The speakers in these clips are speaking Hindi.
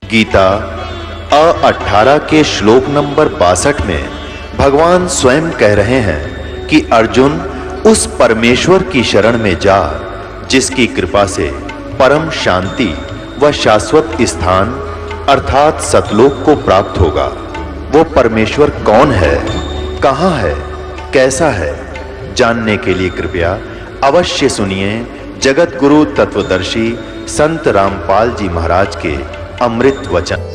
गीता 18 के श्लोक नंबर 62 में भगवान स्वयं कह रहे हैं कि अर्जुन उस परमेश्वर की शरण में जा जिसकी कृपा से परम शांति व शाश्वत स्थान अर्थात सतलोक को प्राप्त होगा। वो परमेश्वर कौन है, कहां है, कैसा है, जानने के लिए कृपया अवश्य सुनिए जगत गुरु तत्वदर्शी संत रामपाल जी महाराज के अमृत वचन।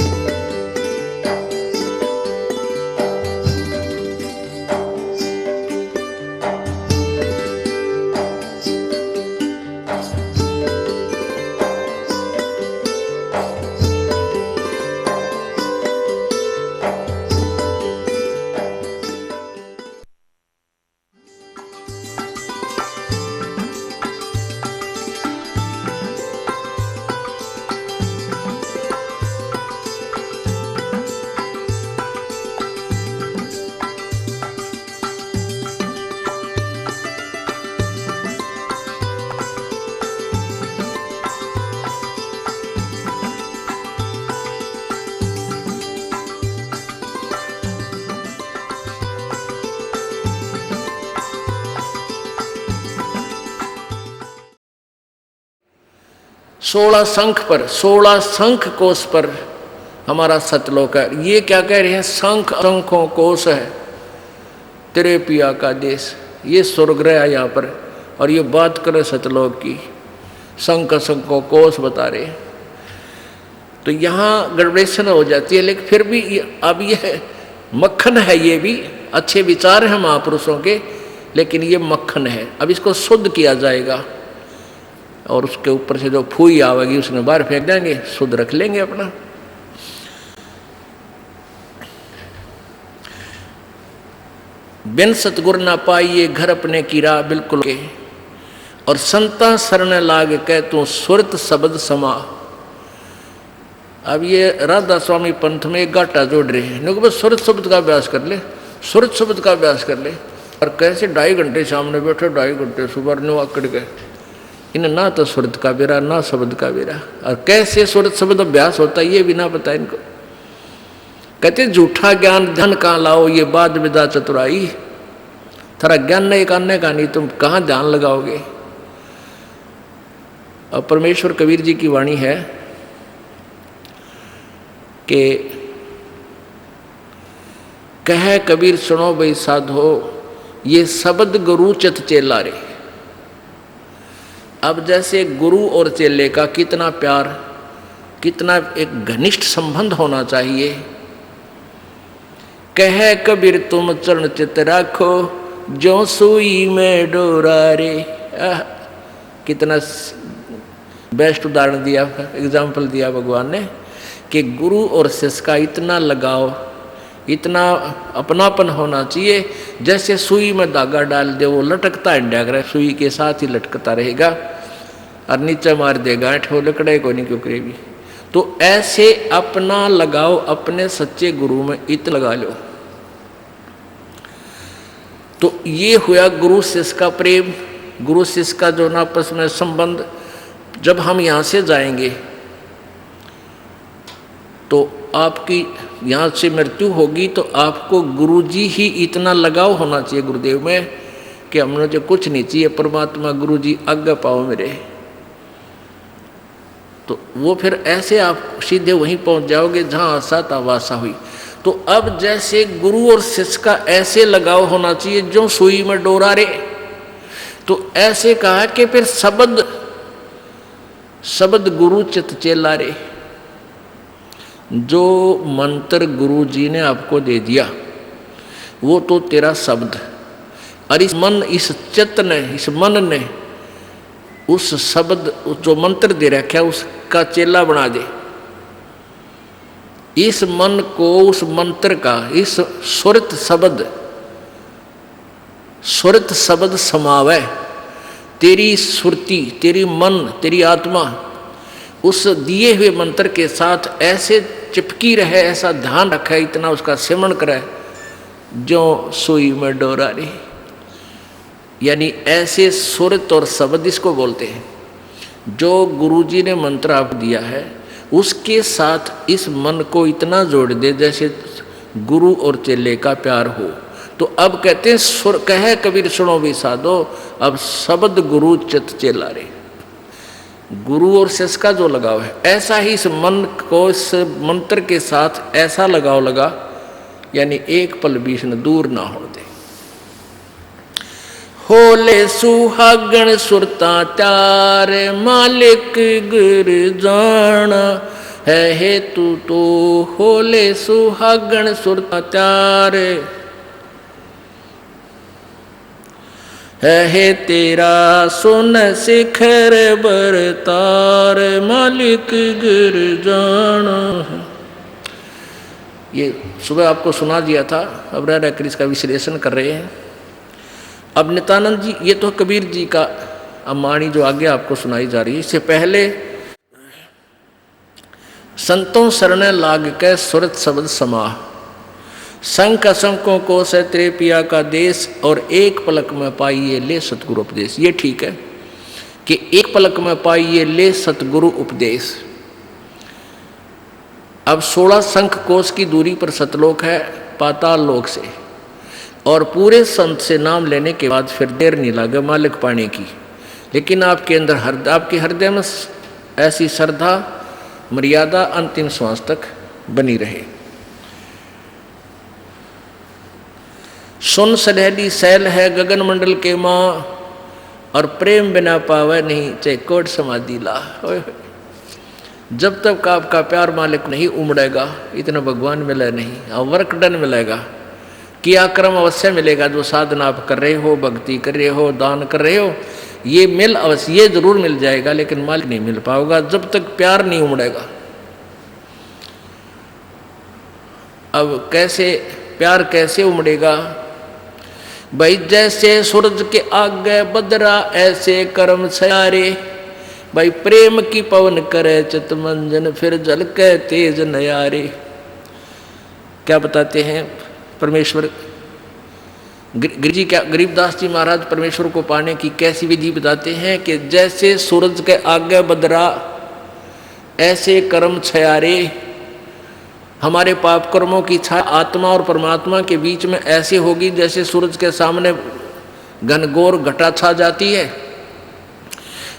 सोलह शंख कोश पर हमारा सतलोक है। ये क्या कह रहे हैं? शंखों कोश है तेरे पिया का देश। ये स्वर्गग्रह है यहाँ पर, और ये बात करे सतलोक की। शंखों कोश बता रहे हैं, तो यहाँ गड़बड़ेशन हो जाती है। लेकिन फिर भी अब ये मक्खन है, ये भी अच्छे विचार हैं महापुरुषों के, लेकिन ये मक्खन है। अब इसको शुद्ध किया जाएगा और उसके ऊपर से जो फूई आवेगी उसने बाहर फेंक देंगे, शुद्ध रख लेंगे अपना। बिन सतगुर ना पाइए घर अपने की राह बिल्कुल के, और संता शरण लाग के तू सुरत शब्द समा। अब ये राधा स्वामी पंथ में एक गाटा जोड़ रहे हैं, बस सुरत शब्द का अभ्यास कर ले, सुरत शब्द का अभ्यास कर ले। और कैसे 2.5 घंटे सामने बैठे, 2.5 घंटे सुबह नो अकड़ गए। इन ना तो सुरत का बेरा ना शब्द का बेरा, और कैसे सुरत शब्द अभ्यास होता है ये भी ना पता इनको। कहते झूठा ज्ञान ध्यान कहाँ लाओ, ये बाद विदा चतुराई। थारा ज्ञान नहीं करने का, नहीं तुम कहाँ ध्यान लगाओगे। और परमेश्वर कबीर जी की वाणी है कि कह कबीर सुनो भाई साधो, ये शब्द गुरु चित चेला रे। अब जैसे गुरु और चेले का कितना प्यार, कितना एक घनिष्ठ संबंध होना चाहिए। कह कबीर तुम चरण चित राखो, जो सुई में डोरा रे। कितना बेस्ट उदाहरण दिया, एग्जाम्पल दिया भगवान ने कि गुरु और शिष्य का इतना लगाव, इतना अपनापन होना चाहिए। जैसे सुई में धागा डाल दे, वो लटकता है, सुई के साथ ही लटकता रहेगा, और नीचे मार देगा वो लकड़े को नहीं क्यों करेगी। तो ऐसे अपना लगाओ अपने सच्चे गुरु में, इत लगा लो। तो ये हुआ गुरु शिष्य का प्रेम, गुरु शिष्य का जो आपस में संबंध। जब हम यहाँ से जाएंगे तो आपकी यहाँ से मृत्यु होगी, तो आपको गुरुजी ही इतना लगाव होना चाहिए गुरुदेव में कि हमने जो कुछ नहीं चाहिए, परमात्मा गुरुजी आज्ञा पाओ मेरे। तो वो फिर ऐसे आप सीधे वहीं पहुंच जाओगे जहाँ आशा था वासा हुई। तो अब जैसे गुरु और शिष्य का ऐसे लगाव होना चाहिए जो सुई में डोरा रे। तो ऐसे कहा कि फिर शब्द गुरु चित चेला रे। जो मंत्र गुरु जी ने आपको दे दिया वो तो तेरा शब्द, और इस चित्त ने, इस मन ने उस शब्द जो मंत्र दे रखा है उसका चेला बना दे। इस मन को उस मंत्र का, इस सुरत शब्द समावे। तेरी सुरती, तेरी मन, तेरी आत्मा उस दिए हुए मंत्र के साथ ऐसे चिपकी रहे, ऐसा ध्यान रखे, इतना उसका सिमरण करे जो सुई में डोरा रे। यानी ऐसे सुरत और शब्द इसको बोलते हैं। जो गुरुजी ने मंत्र आपको दिया है उसके साथ इस मन को इतना जोड़ दे जैसे गुरु और चेले का प्यार हो। तो अब कहते हैं सुर कहे कबीर सुनो भी साधो, अब शब्द गुरु चित चेला रे। गुरु और शिष्य का जो लगाव है, ऐसा ही इस मन को इस मंत्र के साथ ऐसा लगाव लगा, यानी एक पल बीच न दूर ना हो दे। होले सुहागण सुरता त्यार मालिक गुर जाना है हेतु तो, होले सुहागण सुरता त्यार है तेरा सुन शिखर बरतार मालिक गिर जाना। ये सुबह आपको सुना दिया था, अब रह कर इसका विश्लेषण कर रहे हैं। अब नित्यानंद जी, ये तो कबीर जी का अमाणी जो आगे आपको सुनाई जा रही है। इससे पहले संतों शरण लाग के सुरत शब्द समाह, शंख असंकों को से तेरे पिया का देश, और एक पलक में पाइए ले सतगुरु उपदेश। ये ठीक है कि एक पलक में पाइए ले सतगुरु उपदेश। अब 16 शंख कोश की दूरी पर सतलोक है पाताल लोक से, और पूरे संत से नाम लेने के बाद फिर देर नहीं लगे मालिक पाने की। लेकिन आपके अंदर आपके हृदय में ऐसी श्रद्धा मर्यादा अंतिम श्वास तक बनी रहे। सुन सलहली सैल है गगन मंडल के माँ, और प्रेम बिना पावे नहीं चाहे कोट समाधि ला। जब तक आपका प्यार मालिक नहीं उमड़ेगा, इतना भगवान मिले नहीं, और वर्क डन मिलेगा, किया कर्म अवश्य मिलेगा। जो साधना आप कर रहे हो, भक्ति कर रहे हो, दान कर रहे हो, ये मिल अवश्य, ये जरूर मिल जाएगा, लेकिन मालिक नहीं मिल पाओगा जब तक प्यार नहीं उमड़ेगा। अब कैसे प्यार कैसे उमड़ेगा भाई? जैसे सूरज के आगे बदरा ऐसे कर्म सयारे, भाई प्रेम की पवन करे चित मंजन फिर जल के तेज नयारे। क्या बताते हैं परमेश्वर गरीबदास जी महाराज परमेश्वर को पाने की कैसी विधि बताते हैं कि जैसे सूरज के आगे बदरा ऐसे कर्म छयारे, हमारे पाप कर्मों की छाया आत्मा और परमात्मा के बीच में ऐसे होगी जैसे सूरज के सामने घनघोर घटा छा जाती है।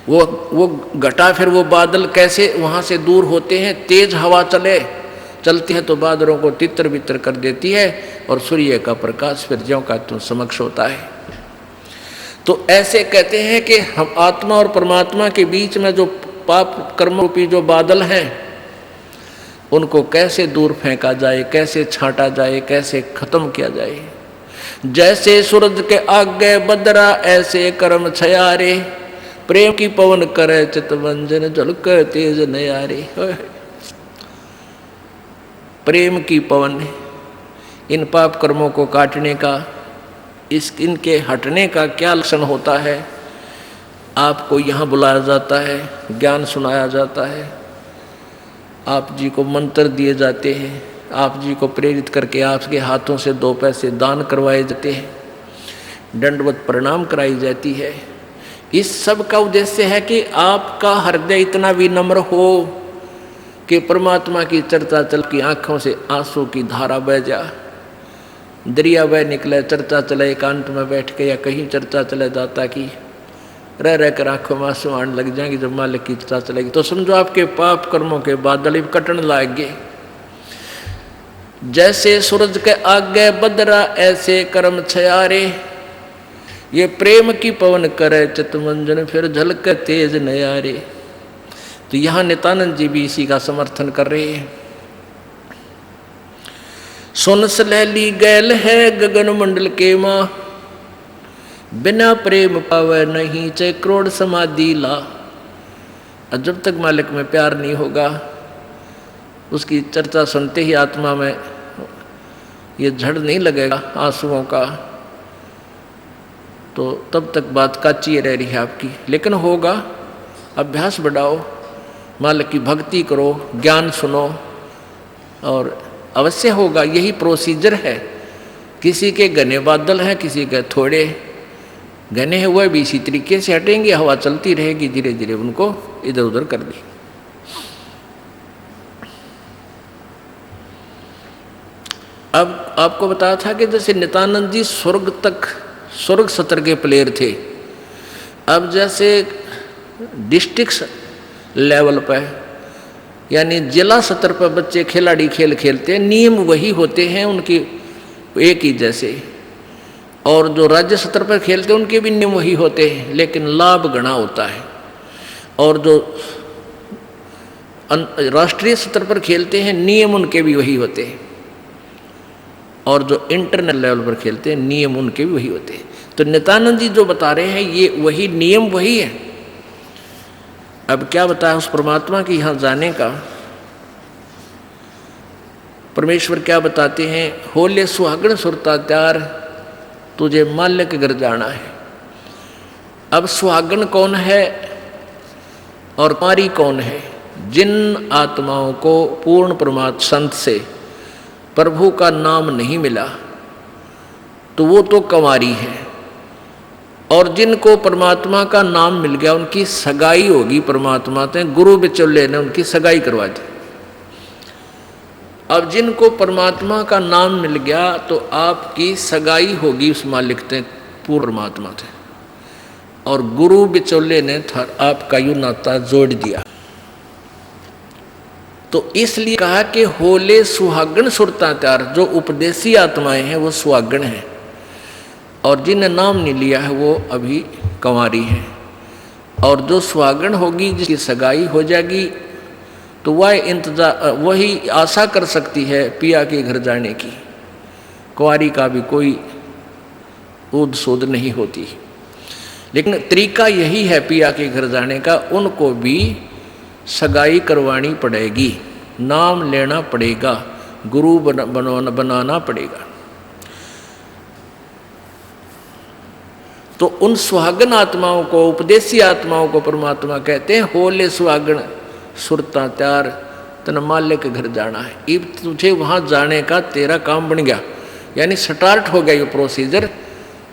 वो घटा, फिर वो बादल कैसे वहाँ से दूर होते हैं। तेज हवा चलती है तो बादलों को तितर बितर कर देती है, और सूर्य का प्रकाश फिर ज्यों का त्यों समक्ष होता है। तो ऐसे कहते हैं कि हम आत्मा और परमात्मा के बीच में जो पाप कर्म रूपी जो बादल हैं, उनको कैसे दूर फेंका जाए, कैसे छांटा जाए, कैसे खत्म किया जाए। जैसे सूरज के आगे बदरा ऐसे कर्म छयारे, प्रेम की पवन करे चितवंजन झलक तेज नयारे। प्रेम की पवन, इन पाप कर्मों को काटने का, इनके हटने का क्या लक्षण होता है? आपको यहाँ बुलाया जाता है, ज्ञान सुनाया जाता है, आप जी को मंत्र दिए जाते हैं, आप जी को प्रेरित करके आपके हाथों से 2 पैसे दान करवाए जाते हैं, दंडवत प्रणाम कराई जाती है। इस सब का उद्देश्य है कि आपका हृदय इतना विनम्र हो कि परमात्मा की चर्चा चल की आँखों से आंसू की धारा बह जा, दरिया बह निकले, चर्चा चले एकांत में बैठ के, या कहीं चर्चा चले दाता की, रह कर आंखों में आंसू आने लग जाएंगे। जब मालिक की चर्चा चलेगी तो समझो आपके पाप कर्मों के बादल कटन लाएंगे। जैसे सूरज के आगे बदरा ऐसे कर्म छयारे, ये प्रेम की पवन करे चितमंजन फिर झलक तेज नयारे। तो यहाँ नित्यानंद जी भी इसी का समर्थन कर रहे हैं। सुन सलहली गैल है गगन मंडल के माँ, बिना प्रेम पावे नहीं चाहे करोड़ समाधि ला। और जब तक मालिक में प्यार नहीं होगा, उसकी चर्चा सुनते ही आत्मा में ये झड़ नहीं लगेगा आंसुओं का, तो तब तक बात काची रह रही है आपकी। लेकिन होगा, अभ्यास बढ़ाओ, मालिक की भक्ति करो, ज्ञान सुनो, और अवश्य होगा। यही प्रोसीजर है। किसी के घने बादल हैं, किसी के थोड़े घने हुए भी इसी तरीके से हटेंगे, हवा चलती रहेगी, धीरे धीरे उनको इधर उधर कर दी। अब आपको बताया था कि जैसे नित्यानंद जी स्वर्ग सत्र के प्लेयर थे। अब जैसे डिस्ट्रिक्ट लेवल पर यानी जिला स्तर पर बच्चे खिलाड़ी खेल खेलते हैं, नियम वही होते हैं उनकी एक ही जैसे, और जो राज्य स्तर पर खेलते हैं उनके भी नियम वही होते हैं, लेकिन लाभ गणा होता है। और जो राष्ट्रीय स्तर पर खेलते हैं नियम उनके भी वही होते हैं, और जो इंटरनेशनल लेवल पर खेलते हैं नियम उनके भी वही होते हैं। तो नित्यानंद जी जो बता रहे हैं ये वही नियम वही है। अब क्या बताया उस परमात्मा की यहाँ जाने का, परमेश्वर क्या बताते हैं, होले सुहागण सुरता त्यार तुझे माल्य के घर जाना है। अब सुहागण कौन है और कुंवारी कौन है? जिन आत्माओं को पूर्ण परमात्मा संत से प्रभु का नाम नहीं मिला तो वो तो कुंवारी है, और जिनको परमात्मा का नाम मिल गया उनकी सगाई होगी परमात्मा से, गुरु बिचौले ने उनकी सगाई करवा दी। अब जिनको परमात्मा का नाम मिल गया तो आपकी सगाई होगी उस मालिक से, पूर्ण परमात्मा से, और गुरु बिचौले ने आपका यू नाता जोड़ दिया। तो इसलिए कहा कि होले सुहागण सुरता त्यार, जो उपदेशी आत्माएं हैं वो सुहागण हैं, और जिन्हें नाम नहीं लिया है वो अभी कुंवारी हैं। और जो सुहागण होगी जिसकी सगाई हो जाएगी तो वही आशा कर सकती है पिया के घर जाने की। कुंवारी का भी कोई ऊद सूद नहीं होती, लेकिन तरीका यही है पिया के घर जाने का, उनको भी सगाई करवानी पड़ेगी, नाम लेना पड़ेगा, गुरु बनाना पड़ेगा। तो उन सुहागन आत्माओं को, उपदेशी आत्माओं को परमात्मा कहते हैं होले सुहागण सुरता त्यार तन माल्य के घर जाना है। अब तुझे वहाँ जाने का तेरा काम बन गया, यानी स्टार्ट हो गया ये प्रोसीजर।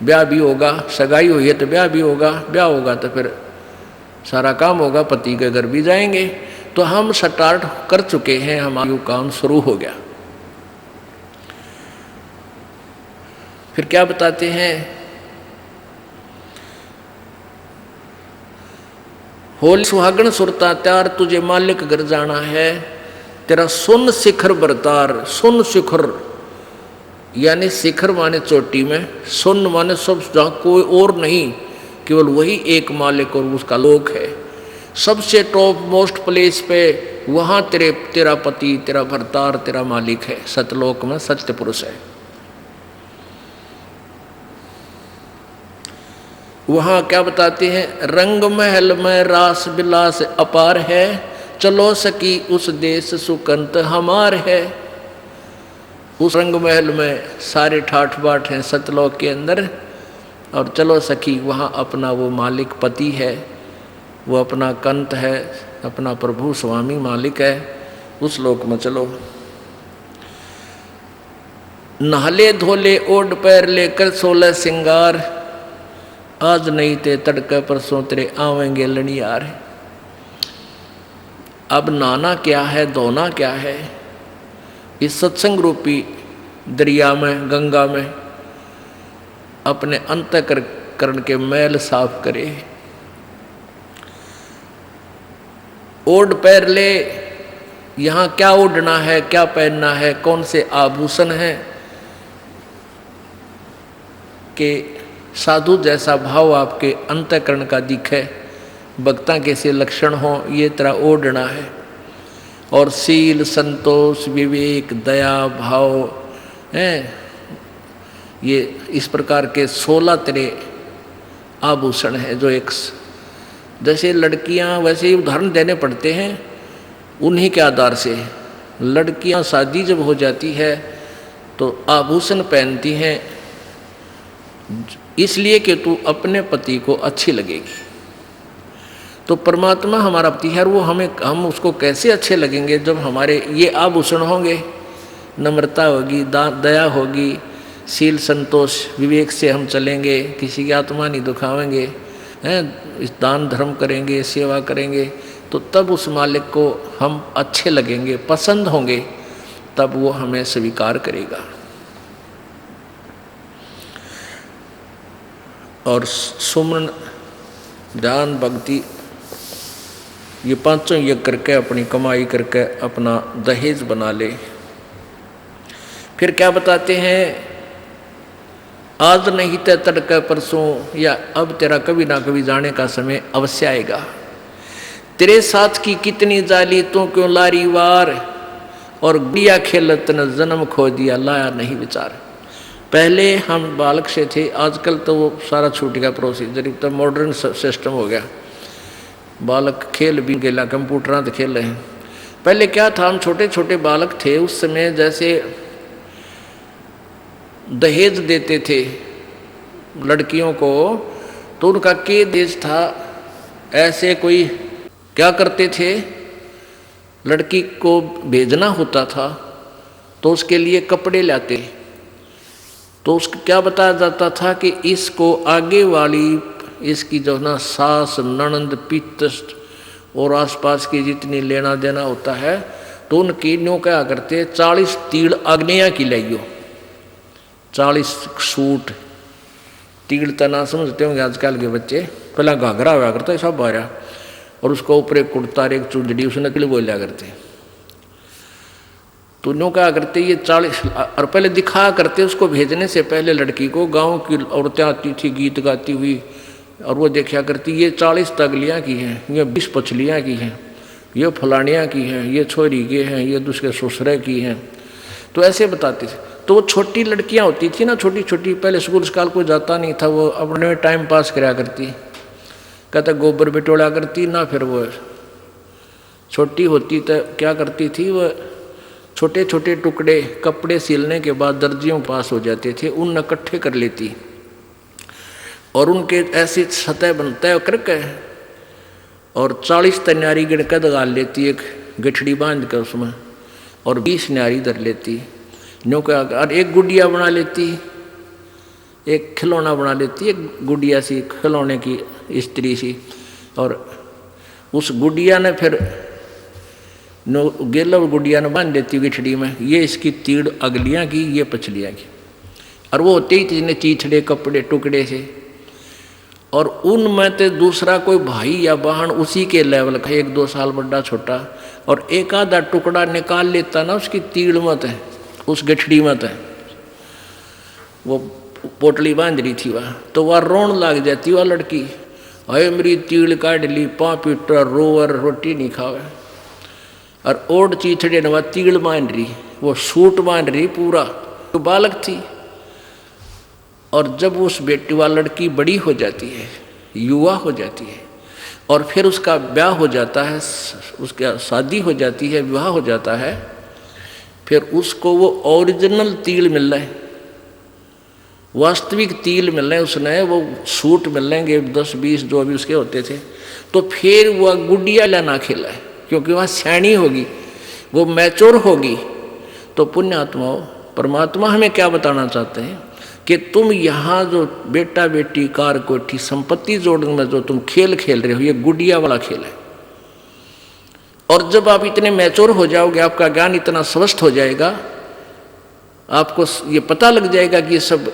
ब्याह भी होगा, सगाई हुई है तो ब्याह भी होगा, ब्याह होगा तो फिर सारा काम होगा, पति के घर भी जाएंगे। तो हम स्टार्ट कर चुके हैं, हमारा काम शुरू हो गया। फिर क्या बताते हैं, होली सुहागण सुरता त्यार तुझे मालिक घर जाना है, तेरा सुन शिखर बरतार। सुन शिखर यानी शिखर माने चोटी में, सुन माने सब जहाँ कोई और नहीं, केवल वही एक मालिक और उसका लोक है। सबसे टॉप मोस्ट प्लेस पे वहाँ तेरा पति, तेरा भरतार, तेरा मालिक है। सतलोक में सत्य पुरुष है। वहाँ क्या बताते हैं, रंग महल में रास बिलास अपार है, चलो सकी उस देश सुकंत हमार है। उस रंग महल में सारे ठाठ बाट हैं सतलोक के अंदर, और चलो सखी वहाँ अपना वो मालिक पति है, वो अपना कंत है, अपना प्रभु स्वामी मालिक है, उस लोक में चलो। नहले धोले ओढ़ पैर लेकर 16 सिंगार, आज नहीं ते तड़के परसों तेरे आवेंगे लड़ियार। अब नहाना क्या है, धोना क्या है, इस सत्संग रूपी दरिया में, गंगा में अपने अंतःकरण के मैल साफ करे। ओढ़ पैर ले, यहाँ क्या ओढ़ना है, क्या पहनना है, कौन से आभूषण हैं कि साधु जैसा भाव आपके अंतःकरण का दिखे, भक्ता कैसे लक्षण हो, ये तरह ओढ़ना है। और शील, संतोष, विवेक, दया, भाव हैं, ये इस प्रकार के 16 तरह आभूषण हैं जो एक जैसे लड़कियां वैसे ही उदाहरण देने पड़ते हैं उन्हीं के आधार से। लड़कियां शादी जब हो जाती है तो आभूषण पहनती हैं इसलिए कि तू अपने पति को अच्छी लगेगी। तो परमात्मा हमारा पति है, वो हम उसको कैसे अच्छे लगेंगे जब हमारे ये आभूषण होंगे। नम्रता होगी, दया होगी, शील, संतोष, विवेक से हम चलेंगे, किसी की आत्मा नहीं दुखावेंगे, हैं, दान धर्म करेंगे, सेवा करेंगे, तो तब उस मालिक को हम अच्छे लगेंगे, पसंद होंगे, तब वो हमें स्वीकार करेगा। और सुमन, ध्यान, भक्ति, ये पांचों यज्ञ करके अपनी कमाई करके अपना दहेज बना ले। फिर क्या बताते हैं, आज नहीं तो तड़का परसों, या अब तेरा कभी ना कभी जाने का समय अवश्य आएगा। तेरे साथ की कितनी जाली तू क्यों लारी वार, और गुड़िया खेलत न जन्म खो दिया लाया नहीं विचार। पहले हम बालक से थे, आजकल तो वो सारा छूट गया प्रोसीजर, तो मॉडर्न सिस्टम हो गया। बालक खेल भी गेला, कंप्यूटर तो खेल रहे हैं। पहले क्या था, हम छोटे छोटे बालक थे, उस समय जैसे दहेज देते थे लड़कियों को, तो उनका के देश था, ऐसे कोई क्या करते थे, लड़की को भेजना होता था तो उसके लिए कपड़े लाते, तो उसको क्या बताया जाता था कि इसको आगे वाली इसकी जो ना सास, ननंद, पितृ और आसपास की जितनी लेना देना होता है, तो उनकी न्यों क्या करते, 40 तीड़ अग्निया की लाइयो, 40 सूट। तीड़ तना समझते होंगे आजकल के बच्चे, पहला घाघरा हुआ करता है सब बारह, और उसको ऊपर एक कुर्ता एक चुंदड़ी उसने नकली बोलिया करते। तो न्यों क्या करते, ये 40, और पहले दिखा करते उसको भेजने से पहले लड़की को, गांव की औरतें आती थी गीत गाती हुई, और वो देखा करती ये 40 तगलियाँ की हैं, ये 20 पछलियाँ की हैं, ये फलानियाँ की हैं, ये छोरी के हैं, ये दूसरे ससुरे की हैं। तो ऐसे बताते थे। तो वो छोटी लड़कियाँ होती थी ना, छोटी छोटी, पहले स्कूल स्काल कोई जाता नहीं था, वो अपने में टाइम पास कराया करती, कहता गोबर बिटोड़ा करती ना। फिर वो छोटी होती तो क्या करती थी, वो छोटे छोटे टुकड़े कपड़े सिलने के बाद दर्जियों पास हो जाते थे, उन इकट्ठे कर लेती और उनके ऐसी सतह बनता करके, और 40 तन्यारी गिनकर दगाल लेती, एक गठड़ी बांध कर उसमें, और 20 न्यारी धर लेती, न्यों का, और एक गुड़िया बना लेती, एक खिलौना बना लेती, एक गुड़िया सी खिलौने की स्त्री सी, और उस गुड़िया ने फिर गेला गुड़िया ने बांध देती गिठड़ी में, ये इसकी तीड़ अगलियाँ की, ये पछलियाँ की, और वो होते ही जिन्हें चीथड़े कपड़े टुकड़े से, और उनमें तो दूसरा कोई भाई या बहन उसी के लेवल का, 1-2 साल बड़ा छोटा, और एक आधा टुकड़ा निकाल लेता ना उसकी तीड़ मत है, उस गठड़ी मत है, वो पोटली बांध रही थी वह, तो वह रोन लग जाती वह लड़की, अरे मेरी तीड़ काट ली, 5 पीटर रोवर रोटी नहीं खावे, और ओढ़ चीथड़े ने वह तीड़ बांध रही, वो सूट बांध रही पूरा, तो बालक थी। और जब उस बेटी वाली लड़की बड़ी हो जाती है, युवा हो जाती है, और फिर उसका ब्याह हो जाता है, उसका शादी हो जाती है, विवाह हो जाता है, फिर उसको वो ओरिजिनल तिल मिल रहा है, वास्तविक तिल मिल रहे हैं, उसने वो सूट मिल लेंगे 10-20 जो अभी उसके होते थे, तो फिर वह गुड़िया लाना खेला है, क्योंकि वह सयानी होगी, वो मैच्योर होगी। तो पुण्यात्माओं, परमात्मा हमें क्या बताना चाहते हैं कि तुम यहाँ जो बेटा बेटी कार कोठी संपत्ति जोड़ने में जो तुम खेल खेल रहे हो, ये गुड़िया वाला खेल है। और जब आप इतने मैच्योर हो जाओगे, आपका ज्ञान इतना स्वस्थ हो जाएगा, आपको ये पता लग जाएगा कि ये सब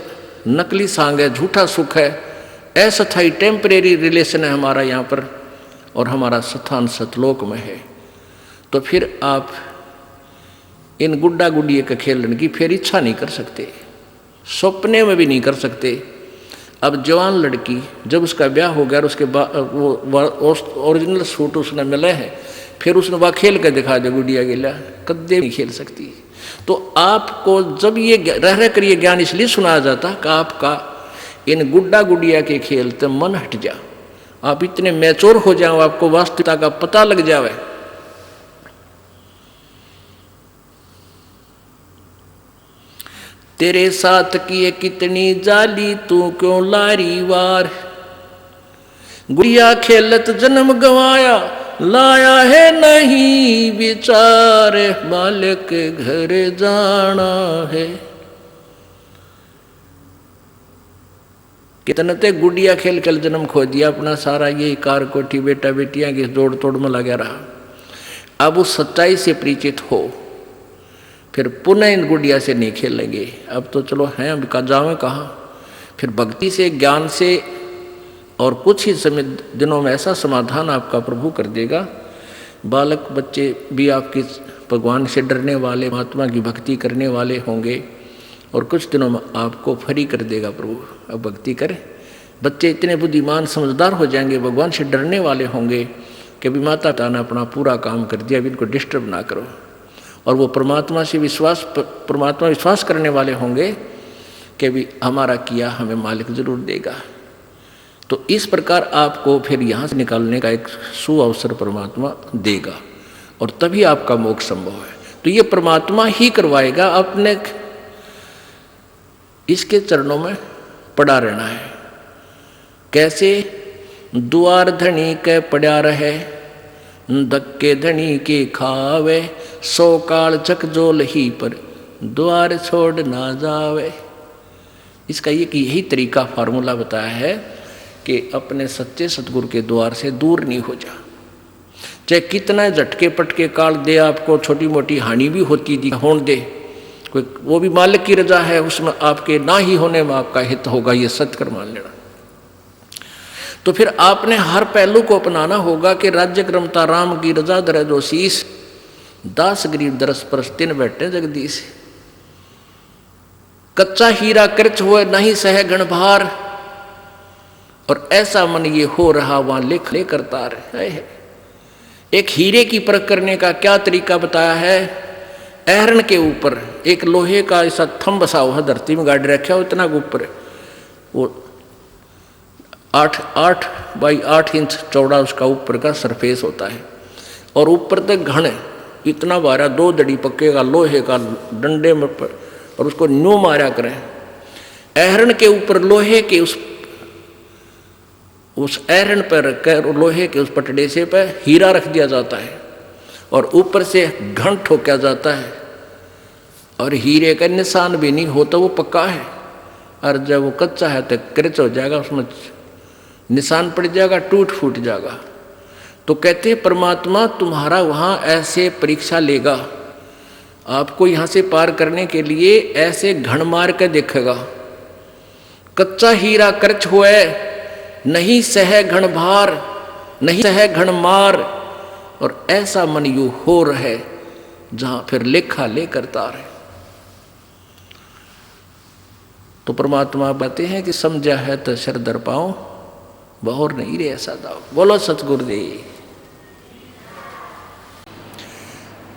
नकली सांग है, झूठा सुख है, अस्थायी टेम्परेरी रिलेशन है हमारा यहाँ पर, और हमारा स्थान सतलोक में है। तो फिर आप इन गुड्डा गुड़िया के खेलने की फिर इच्छा नहीं कर सकते, सपने में भी नहीं कर सकते। अब जवान लड़की जब उसका ब्याह हो गया और उसके बाद वो ओरिजिनल सूट उसने मिले हैं, फिर उसने वह खेल कर दिखा दे गुड़िया गिला, कदे नहीं खेल सकती। तो आपको जब ये रह कर ये ज्ञान इसलिए सुनाया जाता कि आपका इन गुड्डा गुड़िया के खेल से मन हट जा, आप इतने मैच्योर हो जाओ, आपको वास्तविकता का पता लग जावे। तेरे साथ किए कितनी जाली तू क्यों लारी वार, गुड़िया खेलत जन्म गवाया लाया है नहीं विचार, मालिक घर जाना है। कितने ते गुड़िया खेल कर जन्म खो दिया अपना, सारा यही कार कोठी बेटा बेटियां की जोड़ तोड़ में लगा रहा। अब उस सच्चाई से परिचित हो, फिर पुनः इन गुड़िया से नहीं खेलेंगे। अब तो चलो हैं, अब का जावे कहाँ, फिर भक्ति से ज्ञान से और कुछ ही समय दिनों में ऐसा समाधान आपका प्रभु कर देगा। बालक बच्चे भी आपके भगवान से डरने वाले, महात्मा की भक्ति करने वाले होंगे और कुछ दिनों में आपको फ्री कर देगा प्रभु। अब भक्ति करें। बच्चे इतने बुद्धिमान समझदार हो जाएंगे, भगवान से डरने वाले होंगे कि अभी माता पिता ने अपना पूरा काम कर दिया, अभी इनको डिस्टर्ब ना करो। और वो परमात्मा विश्वास करने वाले होंगे कि अभी हमारा किया हमें मालिक जरूर देगा। तो इस प्रकार आपको फिर यहाँ से निकालने का एक सुअवसर परमात्मा देगा और तभी आपका मोक्ष संभव है। तो ये परमात्मा ही करवाएगा, अपने इसके चरणों में पड़ा रहना है। कैसे? द्वार धनी के पड़ा रहे, धक्के धनी के खावे, सो काल चकजोल ही पर द्वार छोड़ ना जावे। इसका यही तरीका फार्मूला बताया है कि अपने सच्चे सतगुरु के द्वार से दूर नहीं हो जा। चाहे कितना झटके पटके काल दे, आपको छोटी मोटी हानि भी होती दी होने दे, कोई वो भी मालिक की रजा है, उसमें आपके ना ही होने में आपका हित होगा, ये सत्य मान लेना। तो फिर आपने हर पहलू को अपनाना होगा कि राज्य क्रमता राम की रजा दर जो शीस, दास गरीब दरस परस तिन बैठे जगदीश। कच्चा हीरा कृच हुए नहीं सह गण भार, और ऐसा मन ये हो रहा वहां लिख ले करता रहे। एक हीरे की परख करने का क्या तरीका बताया है? ऐरण के ऊपर एक लोहे का ऐसा थंब बसा हुआ धरती में गाड़ रखा हो, इतना ऊपर, वो 8 बाई 8 इंच चौड़ा उसका ऊपर का सरफेस होता है और ऊपर तक घन इतना बारा 2 दड़ी पक्के का लोहे का डंडे में पर, और उसको न्यू मारा करें। ऐरण के ऊपर लोहे के उस ऐरण पर रखकर लोहे के उस पटड़े से पर हीरा रख दिया जाता है और ऊपर से घन ठोका जाता है और हीरे का निशान भी नहीं होता, वो पक्का है। और जब वो कच्चा है तो क्रच हो जाएगा, उसमें निशान पड़ जाएगा, टूट फूट जाएगा। तो कहते हैं परमात्मा तुम्हारा वहाँ ऐसे परीक्षा लेगा, आपको यहाँ से पार करने के लिए ऐसे घण मार के देखेगा। कच्चा हीरा कर्च हुए नहीं सह घण भार, नहीं सह घण मार, और ऐसा मन यू हो रहे जहां फिर लेखा ले करता रहे। तो परमात्मा बताते हैं कि समझा है तो शर दर पाओ, बहुर नहीं रे ऐसा दाओ। बोलो सतगुरुदेव।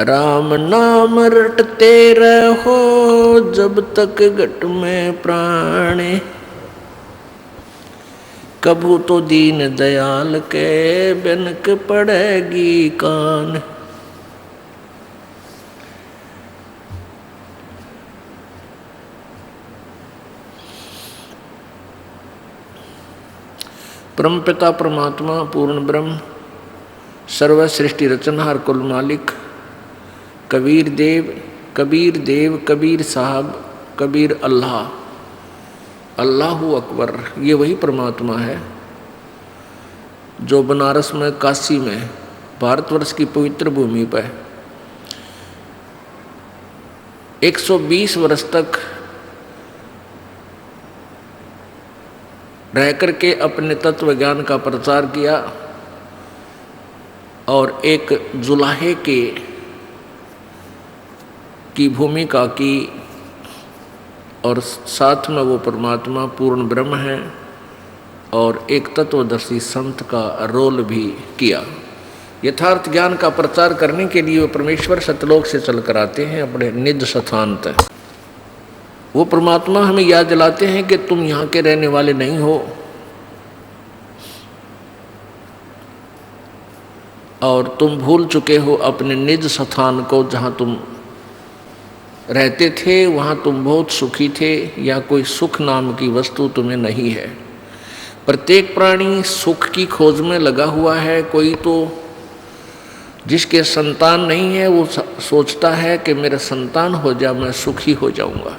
राम नाम रटते रहो जब तक घट में प्राणे, कभू तो दीन दयाल के बिनक पड़ेगी कान। परमपिता परमात्मा पूर्ण ब्रह्म सर्व सृष्टि रचनहार कुल मालिक कबीर देव कबीर साहब कबीर अल्लाह, अल्लाहु अकबर, ये वही परमात्मा है जो बनारस में, काशी में, भारतवर्ष की पवित्र भूमि पर 120 वर्ष तक रह करके अपने तत्व ज्ञान का प्रचार किया और एक जुलाहे की भूमिका की, और साथ में वो परमात्मा पूर्ण ब्रह्म है और एक तत्वदर्शी संत का रोल भी किया। यथार्थ ज्ञान का प्रचार करने के लिए वो परमेश्वर सतलोक से चल कर आते हैं अपने निज स्थान तक। वो परमात्मा हमें याद दिलाते हैं कि तुम यहाँ के रहने वाले नहीं हो और तुम भूल चुके हो अपने निज स्थान को, जहाँ तुम रहते थे वहाँ तुम बहुत सुखी थे, या कोई सुख नाम की वस्तु तुम्हें नहीं है। प्रत्येक प्राणी सुख की खोज में लगा हुआ है। कोई तो जिसके संतान नहीं है वो सोचता है कि मेरा संतान हो जाए मैं सुखी हो जाऊंगा।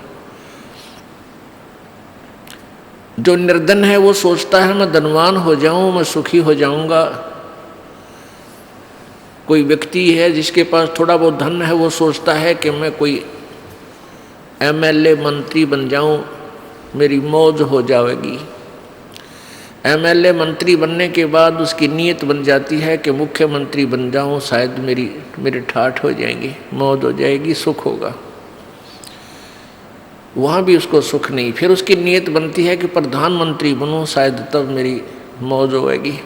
जो निर्धन है वो सोचता है मैं धनवान हो जाऊं मैं सुखी हो जाऊंगा। कोई व्यक्ति है जिसके पास थोड़ा बहुत धन है वो सोचता है कि मैं कोई एमएलए मंत्री बन जाऊं मेरी मौज हो जाएगी। एमएलए मंत्री बनने के बाद उसकी नीयत बन जाती है कि मुख्यमंत्री बन जाऊं, शायद मेरे ठाठ हो जाएंगे, मौज हो जाएगी, सुख होगा। वहाँ भी उसको सुख नहीं। फिर उसकी नीयत बनती है कि प्रधानमंत्री बनूं, शायद तब मेरी मौज होएगी।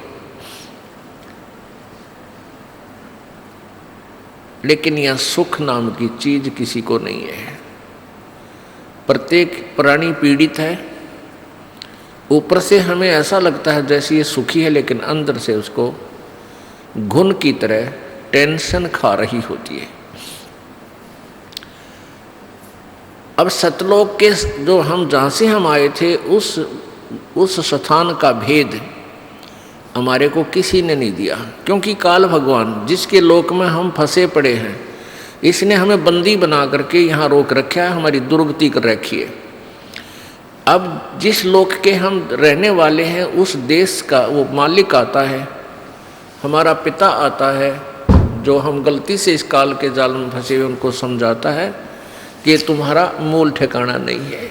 लेकिन यह सुख नाम की चीज किसी को नहीं है। प्रत्येक प्राणी पीड़ित है। ऊपर से हमें ऐसा लगता है जैसे ये सुखी है, लेकिन अंदर से उसको घुन की तरह टेंशन खा रही होती है। अब सतलोक के जो हम जहाँ से हम आए थे उस स्थान का भेद हमारे को किसी ने नहीं दिया, क्योंकि काल भगवान जिसके लोक में हम फंसे पड़े हैं, इसने हमें बंदी बना करके यहाँ रोक रखा है, हमारी दुर्गति कर रखी है। अब जिस लोक के हम रहने वाले हैं उस देश का वो मालिक आता है, हमारा पिता आता है, जो हम गलती से इस काल के जाल में फंसे हुए उनको समझाता है कि तुम्हारा मूल ठिकाना नहीं है।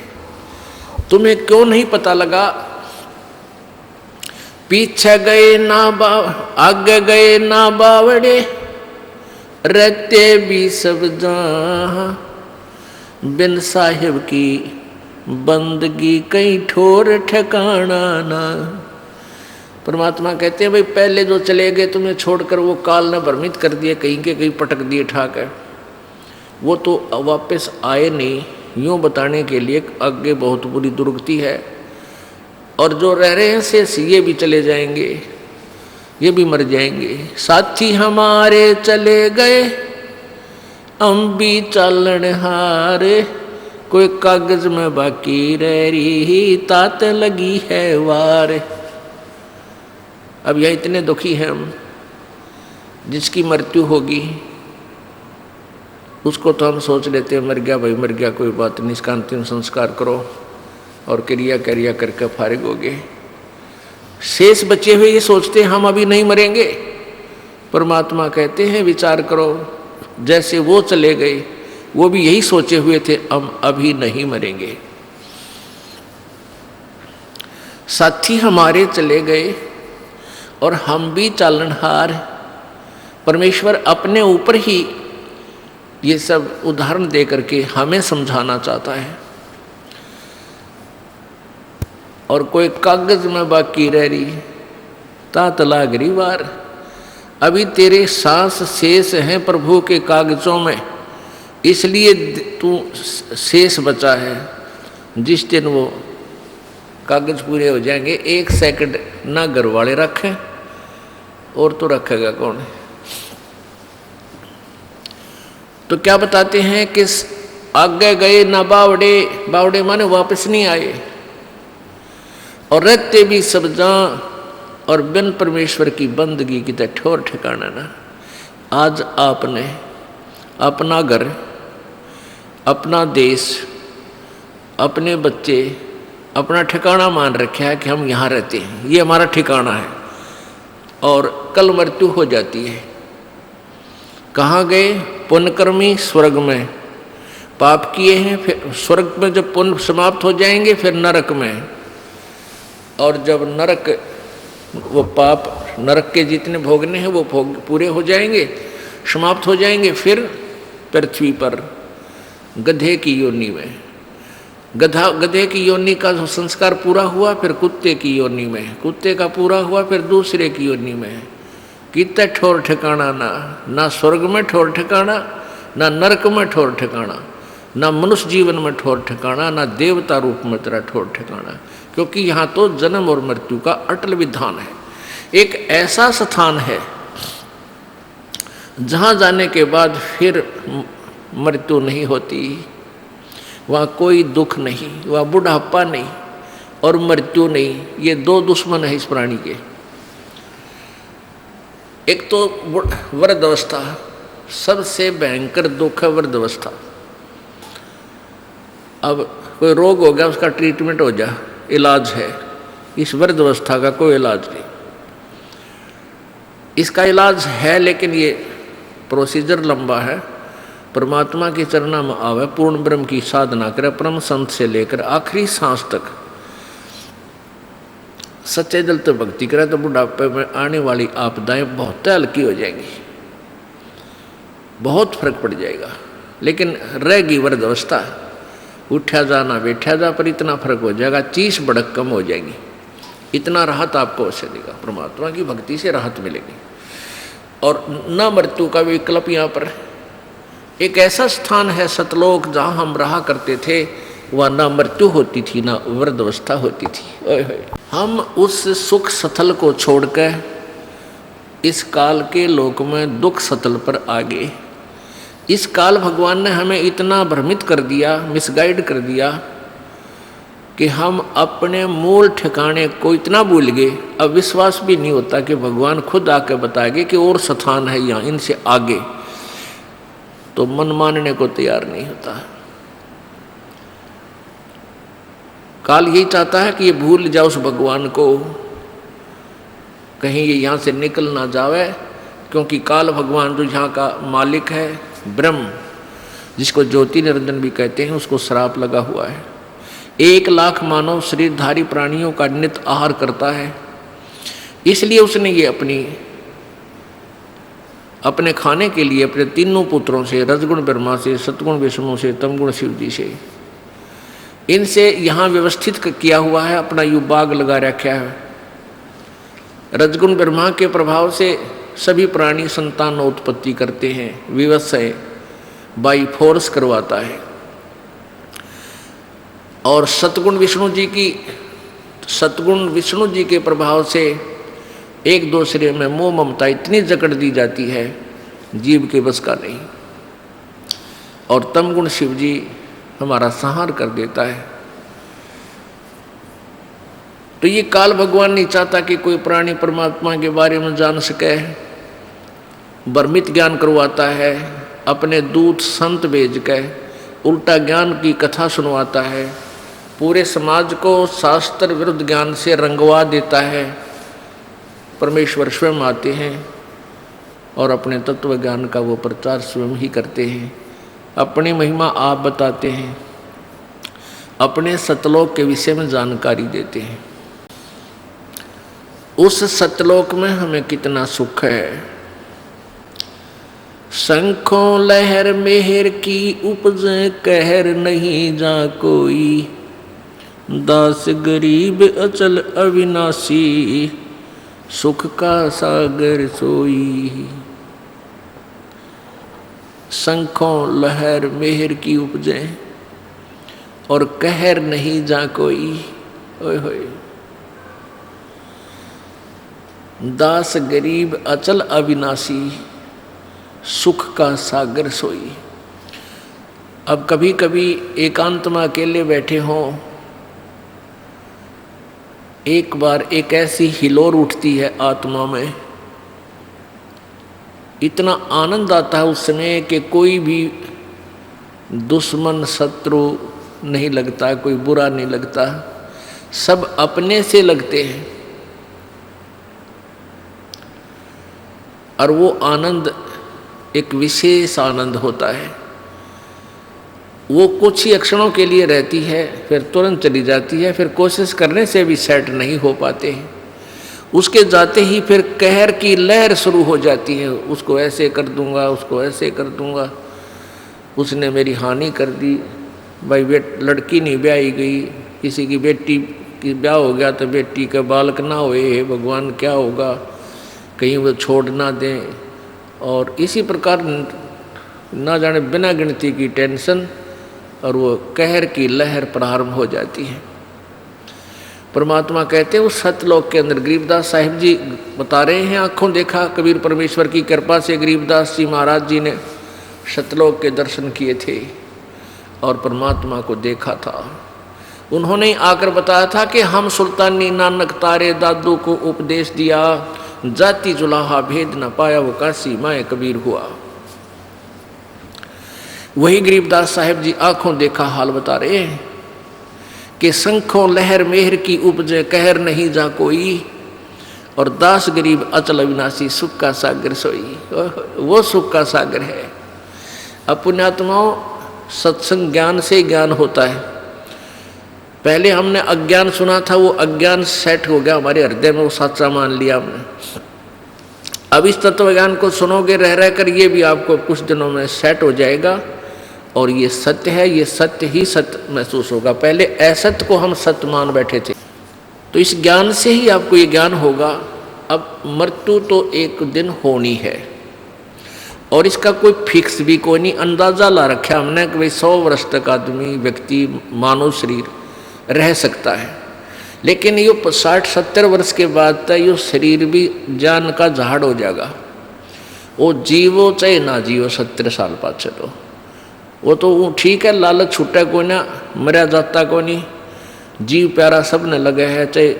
तुम्हें क्यों नहीं पता लगा? पीछे गए ना आगे गए ना बावड़े, रहते भी सब जहां, बिन साहिब की बंदगी कहीं ठोर ठिकाना ना। परमात्मा कहते हैं भाई पहले जो चले गए तुम्हें छोड़कर, वो काल ने भ्रमित कर दिए, कहीं के कहीं पटक दिए ठाकर, वो तो वापस आए नहीं। यूँ बताने के लिए आगे बहुत बुरी दुर्गति है, और जो रह रहे हैं शेष ये भी चले जाएंगे, ये भी मर जाएंगे। साथी हमारे चले गए हम भी चालन हारे, कोई कागज में बाकी रह रही तात लगी है वार। अब यह इतने दुखी हैं हम, जिसकी मृत्यु होगी उसको तो हम सोच लेते हैं मर गया भाई मर गया, कोई बात नहीं, इसका अंतिम संस्कार करो और क्रिया करके फारिग हो गए। शेष बचे हुए ये सोचते हैं हम अभी नहीं मरेंगे। परमात्मा कहते हैं विचार करो, जैसे वो चले गए वो भी यही सोचे हुए थे हम अभी नहीं मरेंगे। साथी हमारे चले गए और हम भी चालनहार। परमेश्वर अपने ऊपर ही ये सब उदाहरण दे करके हमें समझाना चाहता है। और कोई कागज में बाकी रह रही तात लागरी वार, अभी तेरे सांस शेष हैं प्रभु के कागजों में, इसलिए तू शेष बचा है। जिस दिन वो कागज पूरे हो जाएंगे, 1 सेकंड ना घर वाले रखें और तो रखेगा कौन? तो क्या बताते हैं कि आगे गए ना बावड़े, बावड़े माने वापस नहीं आए, और रहते भी सब जहां, और बिन परमेश्वर की बंदगी की तो ठोर ठिकाना ना। आज आपने अपना घर, अपना देश, अपने बच्चे अपना ठिकाना मान रखा है कि हम यहाँ रहते हैं, ये हमारा ठिकाना है, और कल मृत्यु हो जाती है। कहाँ गए? पुण्यकर्मी स्वर्ग में, पाप किए हैं फिर स्वर्ग में जब पुण्य समाप्त हो जाएंगे फिर नरक में, और जब नरक वो पाप नरक के जितने भोगने हैं वो भोग पूरे हो जाएंगे, समाप्त हो जाएंगे, फिर पृथ्वी पर गधे की योनि में, गधे की योनि का संस्कार पूरा हुआ, फिर कुत्ते की योनि में, कुत्ते का पूरा हुआ, फिर दूसरे की योनि में। कितना ठोर ठिकाना ना स्वर्ग में ठोर ठिकाना, ना नरक में ठोर ठिकाना, ना मनुष्य जीवन में ठोर ठिकाना, ना देवता रूप में तेरा ठोर ठिकाना, क्योंकि यहाँ तो जन्म और मृत्यु का अटल विधान है। एक ऐसा स्थान है जहाँ जाने के बाद फिर मृत्यु नहीं होती, वहाँ कोई दुख नहीं, वहाँ बुढ़ापा नहीं और मृत्यु नहीं। ये 2 दुश्मन है इस प्राणी के। एक तो वृद्धावस्था, सबसे भयंकर दुख है वृद्धावस्था। अब कोई रोग हो गया, उसका ट्रीटमेंट हो जा, इलाज है। इस वृद्धावस्था का कोई इलाज नहीं। इसका इलाज है लेकिन ये प्रोसीजर लंबा है। परमात्मा के चरणों में आवे, पूर्ण ब्रह्म की साधना करे, परम संत से लेकर आखिरी सांस तक सच्चे दिल तो भक्ति करें तो बुढ़ापे में आने वाली आपदाएं बहुत हल्की हो जाएंगी, बहुत फर्क पड़ जाएगा। लेकिन रहेगी वृद्ध अवस्था, उठा जा ना बैठा जा, पर इतना फर्क हो जाएगा, चीस भड़क कम हो जाएगी, इतना राहत आपको अवश्य देगा। परमात्मा की भक्ति से राहत मिलेगी। और न मृत्यु का विकल्प यहाँ पर एक ऐसा स्थान है सतलोक, जहाँ हम रहा करते थे, वह न मृत्यु होती थी न वृद्धावस्था होती थी। ओए होए, हम उस सुख सतल को छोड़कर इस काल के लोक में दुख सतल पर आ गए। इस काल भगवान ने हमें इतना भ्रमित कर दिया, मिसगाइड कर दिया कि हम अपने मूल ठिकाने को इतना भूल गए, अब विश्वास भी नहीं होता कि भगवान खुद आके बताएंगे कि और स्थान है यहाँ, इनसे आगे, तो मन मानने को तैयार नहीं होता। काल यही चाहता है कि ये भूल जाओ उस भगवान को, कहीं ये यहाँ से निकल ना जावे, क्योंकि काल भगवान जो यहाँ का मालिक है, ब्रह्म, जिसको ज्योति निरंजन भी कहते हैं, उसको श्राप लगा हुआ है। 1 लाख मानव शरीरधारी प्राणियों का नित्य आहार करता है, इसलिए उसने ये अपने खाने के लिए अपने तीनों पुत्रों से, रजगुण ब्रह्मा से, सतगुण विष्णु से, तमगुण शिव जी से, इनसे यहाँ व्यवस्थित किया हुआ है, अपना यू बाग लगा रखा है। रजगुण ब्रह्मा के प्रभाव से सभी प्राणी संतान उत्पत्ति करते हैं, विवत्सय बाई फोर्स करवाता है। और सतगुण विष्णु जी के प्रभाव से एक दूसरे में मोह ममता इतनी जकड़ दी जाती है, जीव के बस का नहीं। और तमगुण शिव जी हमारा संहार कर देता है। तो ये काल भगवान नहीं चाहता कि कोई प्राणी परमात्मा के बारे में जान सके, भ्रमित ज्ञान करवाता है, अपने दूत संत भेज के उल्टा ज्ञान की कथा सुनवाता है, पूरे समाज को शास्त्र विरुद्ध ज्ञान से रंगवा देता है। परमेश्वर स्वयं आते हैं और अपने तत्व ज्ञान का वो प्रचार स्वयं ही करते हैं, अपनी महिमा आप बताते हैं, अपने सतलोक के विषय में जानकारी देते हैं। उस सतलोक में हमें कितना सुख है। शंखों लहर मेहर की उपजे, कहर नहीं जा कोई, दास गरीब अचल अविनाशी, सुख का सागर सोई। शंखों लहर मेहर की उपजे और कहर नहीं जा कोई। ओए होए, दास गरीब अचल अविनाशी, सुख का सागर सोई। अब कभी कभी एकांत में अकेले बैठे हों, एक बार एक ऐसी हिलोर उठती है आत्मा में, इतना आनंद आता है उस समय कि कोई भी दुश्मन शत्रु नहीं लगता, कोई बुरा नहीं लगता, सब अपने से लगते हैं। और वो आनंद एक विशेष आनंद होता है। वो कुछ ही क्षणों के लिए रहती है, फिर तुरंत चली जाती है, फिर कोशिश करने से भी सेट नहीं हो पाते हैं। उसके जाते ही फिर कहर की लहर शुरू हो जाती है, उसको ऐसे कर दूंगा, उसको ऐसे कर दूंगा, उसने मेरी हानि कर दी। भाई लड़की नहीं ब्याही गई, किसी की बेटी की ब्याह हो गया तो बेटी के बालक ना होए, भगवान क्या होगा, कहीं वो छोड़ ना दें। और इसी प्रकार ना जाने बिना गिनती की टेंशन और वो कहर की लहर प्रारंभ हो जाती है। परमात्मा कहते हैं उस सतलोक के अंदर, गरीबदास साहिब जी बता रहे हैं, आंखों देखा कबीर परमेश्वर की कृपा से गरीबदास जी महाराज जी ने सतलोक के दर्शन किए थे और परमात्मा को देखा था। उन्होंने आकर बताया था कि हम सुल्तानी नानक तारे दादू को उपदेश दिया, जाति जुलाहा भेद न पाया वो काशी माए कबीर हुआ। वही गरीबदास साहिब जी आंखों देखा हाल बता रहे हैं कि शंखों लहर मेहर की उपजे, कहर नहीं जा कोई, और दास गरीब अचल अविनाशी, सुख का सागर सोई। वो सुख का सागर है। अब पुण्यात्माओं, सत्संग ज्ञान से ज्ञान होता है। पहले हमने अज्ञान सुना था, वो अज्ञान सेट हो गया हमारे हृदय में, वो सच्चा मान लिया हमने। अब इस तत्व ज्ञान को सुनोगे रह रह कर, ये भी आपको कुछ दिनों में सेट हो जाएगा और ये सत्य है, ये सत्य ही सत्य महसूस होगा। पहले असत्य को हम सत्य मान बैठे थे, तो इस ज्ञान से ही आपको ये ज्ञान होगा। अब मृत्यु तो एक दिन होनी है और इसका कोई फिक्स भी कोई नहीं, अंदाजा ला रखा हमने कि भाई 100 वर्ष तक आदमी व्यक्ति मानव शरीर रह सकता है, लेकिन ये 60-70 वर्ष के बाद तक ये शरीर भी जान का झाड़ हो जाएगा। वो जीवो चाहे ना जीवो 70 साल बाद चलो, वो तो ठीक है, लालच छूटा कोई ना, मरा जाता कोई नहीं, जीव प्यारा सब ने लगे है, चाहे